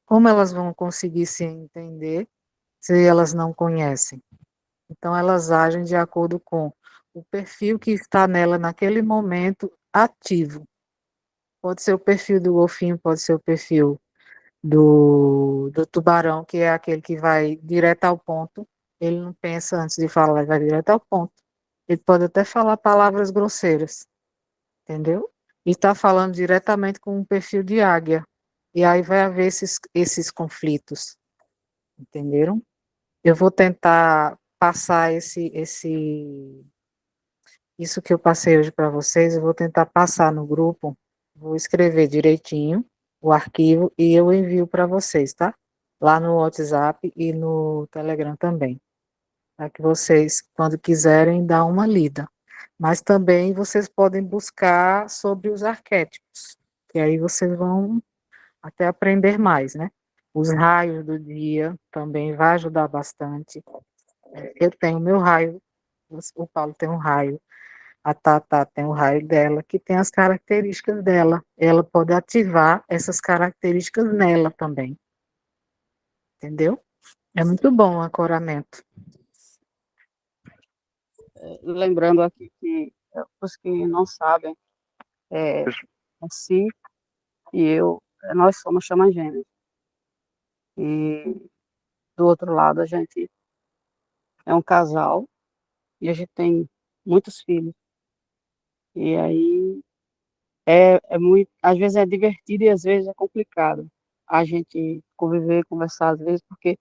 D: Como elas vão conseguir se entender se elas não conhecem? Então, elas agem de acordo com o perfil que está nela naquele momento ativo. Pode ser o perfil do golfinho, pode ser o perfil do tubarão, que é aquele que vai direto ao ponto. Ele não pensa antes de falar, ele vai direto ao ponto. Ele pode até falar palavras grosseiras, entendeu? E está falando diretamente com um perfil de águia. E aí vai haver esses conflitos, entenderam? Eu vou tentar passar isso que eu passei hoje para vocês, eu vou tentar passar no grupo, vou escrever direitinho o arquivo e eu envio para vocês, tá? Lá no WhatsApp e no Telegram também, para que vocês, quando quiserem, dá uma lida. Mas também vocês podem buscar sobre os arquétipos, que aí vocês vão até aprender mais, né? Os raios do dia também vai ajudar bastante. Eu tenho meu raio, o Paulo tem um raio, a Tata tem o raio dela, que tem as características dela. Ela pode ativar essas características nela também. Entendeu? É muito bom o ancoramento.
B: Lembrando aqui que, os que não sabem, assim, e eu, nós somos chamas gêmeas. E do outro lado, a gente é um casal e a gente tem muitos filhos. E aí é muito, às vezes é divertido e às vezes é complicado a gente conviver, conversar às vezes, porque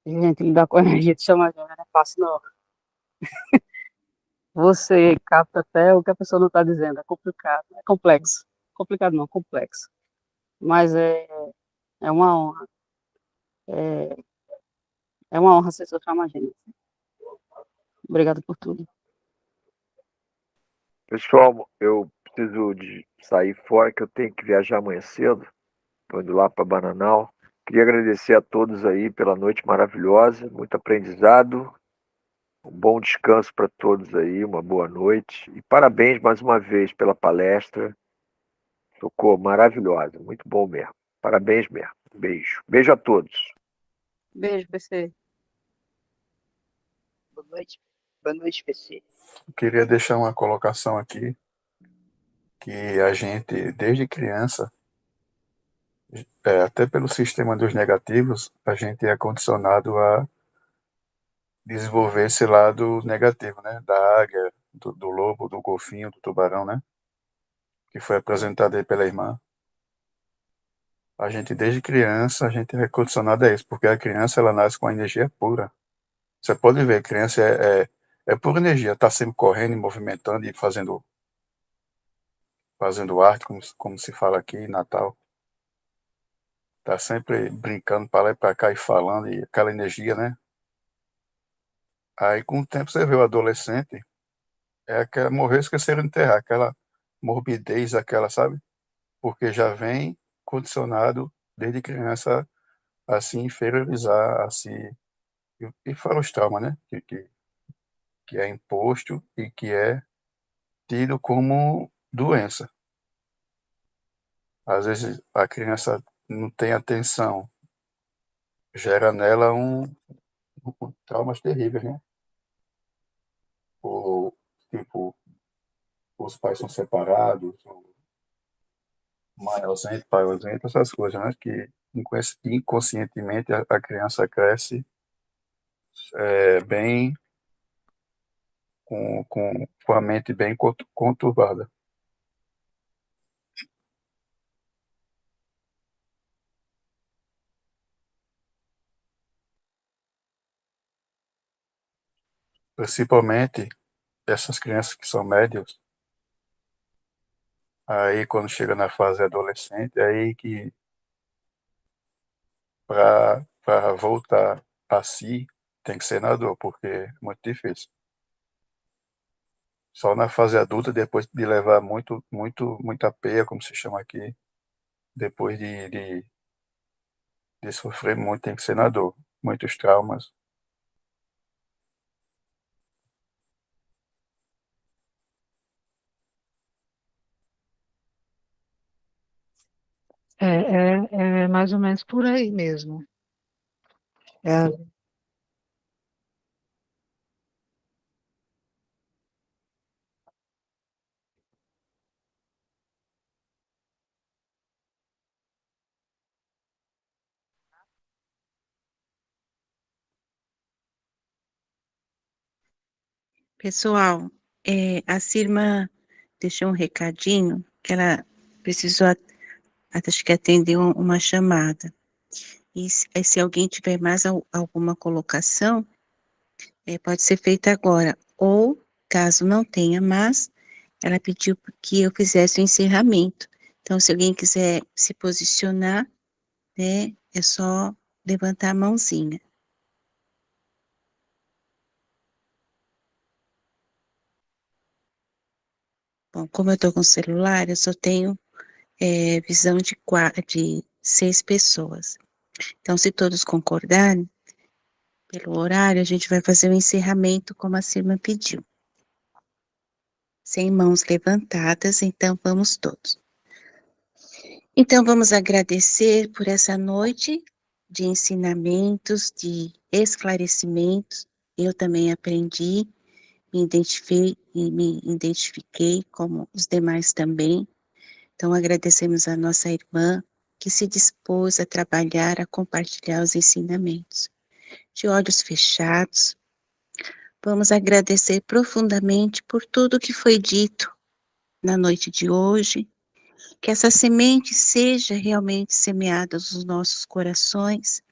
B: a gente lidar com a energia de chama gêmea não é fácil, não. Você capta até o que a pessoa não está dizendo, é complicado, é complexo. Complicado não, complexo. Mas é uma honra, é, é uma honra ser sua chama gêmea. Obrigado por tudo.
C: Pessoal, eu preciso de sair fora, que eu tenho que viajar amanhã cedo. Estou indo lá para Bananal. Queria agradecer a todos aí pela noite maravilhosa, muito aprendizado, um bom descanso para todos aí, uma boa noite. E parabéns mais uma vez pela palestra. Ficou maravilhosa, muito bom mesmo. Parabéns mesmo. Beijo. Beijo a todos.
B: Beijo, PC.
H: Boa noite, PC.
E: Eu queria deixar uma colocação aqui, que a gente, desde criança, até pelo sistema dos negativos, a gente é condicionado a desenvolver esse lado negativo, né? Da águia, do lobo, do golfinho, do tubarão, né? Que foi apresentado aí pela irmã. A gente, desde criança, a gente é condicionado a isso, porque a criança, ela nasce com a energia pura. Você pode ver, a criança é pura energia, está sempre correndo, e movimentando e fazendo arte, como se fala aqui em Natal. Está sempre brincando para lá e para cá e falando, e aquela energia, né? Aí, com o tempo, você vê o adolescente, morrer, esqueceram de enterrar, aquela morbidez, aquela, sabe? Porque já vem condicionado desde criança a se inferiorizar, e fora os traumas, né? Que é imposto e que é tido como doença. Às vezes a criança não tem atenção, gera nela traumas terríveis, né? Ou, tipo, os pais são separados, ou mãe ausente, pai ausente, essas coisas, né? Que inconscientemente a criança cresce bem, com a mente bem conturbada. Principalmente essas crianças que são médias, aí quando chega na fase adolescente, é aí que para voltar a si tem que ser na dor, porque é muito difícil. Só na fase adulta, depois de levar muita peia, como se chama aqui, depois de sofrer muito, tem que ser na dor. Muitos traumas.
D: É mais ou menos por aí mesmo. É,
G: Pessoal, a Cirma deixou um recadinho que ela precisou, acho que atender uma chamada. E se alguém tiver mais alguma colocação, pode ser feita agora. Ou, caso não tenha mais, ela pediu que eu fizesse o encerramento. Então, se alguém quiser se posicionar, né, é só levantar a mãozinha. Bom, como eu estou com o celular, eu só tenho visão de 6 pessoas. Então, se todos concordarem, pelo horário, a gente vai fazer o encerramento como a Cirma pediu. Sem mãos levantadas, então vamos todos. Então, vamos agradecer por essa noite de ensinamentos, de esclarecimentos. Eu também aprendi, me identifiquei como os demais também. Então, agradecemos a nossa irmã que se dispôs a trabalhar, a compartilhar os ensinamentos. De olhos fechados, vamos agradecer profundamente por tudo que foi dito na noite de hoje, que essa semente seja realmente semeada nos nossos corações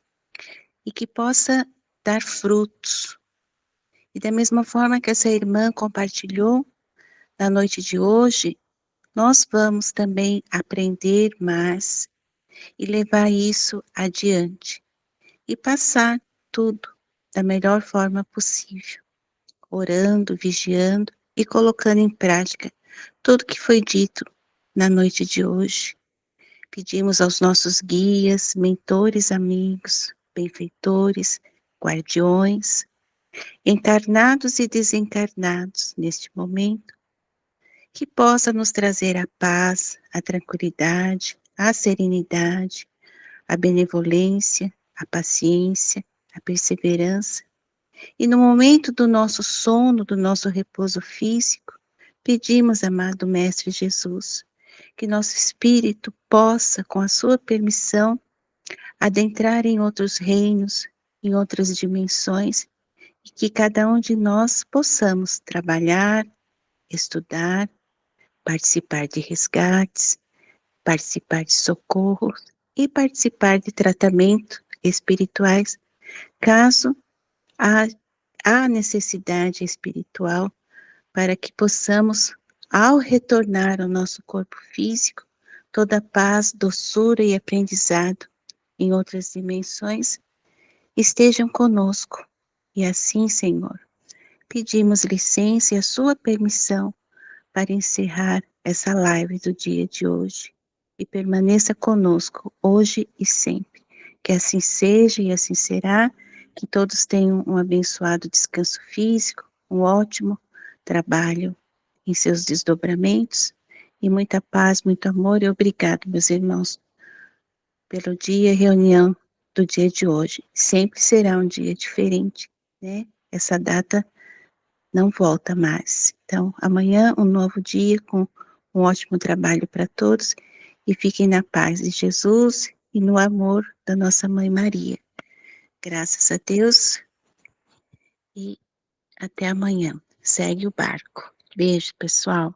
G: e que possa dar frutos. E da mesma forma que essa irmã compartilhou na noite de hoje, nós vamos também aprender mais e levar isso adiante e passar tudo da melhor forma possível, orando, vigiando e colocando em prática tudo que foi dito na noite de hoje. Pedimos aos nossos guias, mentores, amigos, benfeitores, guardiões, encarnados e desencarnados neste momento, que possa nos trazer a paz, a tranquilidade, a serenidade, a benevolência, a paciência, a perseverança. E no momento do nosso sono, do nosso repouso físico, pedimos, amado Mestre Jesus, que nosso espírito possa, com a sua permissão, adentrar em outros reinos, em outras dimensões, e que cada um de nós possamos trabalhar, estudar, participar de resgates, participar de socorro e participar de tratamento espirituais, caso há necessidade espiritual, para que possamos, ao retornar ao nosso corpo físico, toda a paz, doçura e aprendizado em outras dimensões estejam conosco. E assim, Senhor, pedimos licença e a sua permissão para encerrar essa live do dia de hoje. E permaneça conosco hoje e sempre. Que assim seja e assim será. Que todos tenham um abençoado descanso físico, um ótimo trabalho em seus desdobramentos. E muita paz, muito amor e obrigado, meus irmãos, pelo dia e reunião do dia de hoje. Sempre será um dia diferente, né? Essa data não volta mais. Então, amanhã, um novo dia com um ótimo trabalho para todos e fiquem na paz de Jesus e no amor da nossa Mãe Maria. Graças a Deus e até amanhã. Segue o barco. Beijo, pessoal.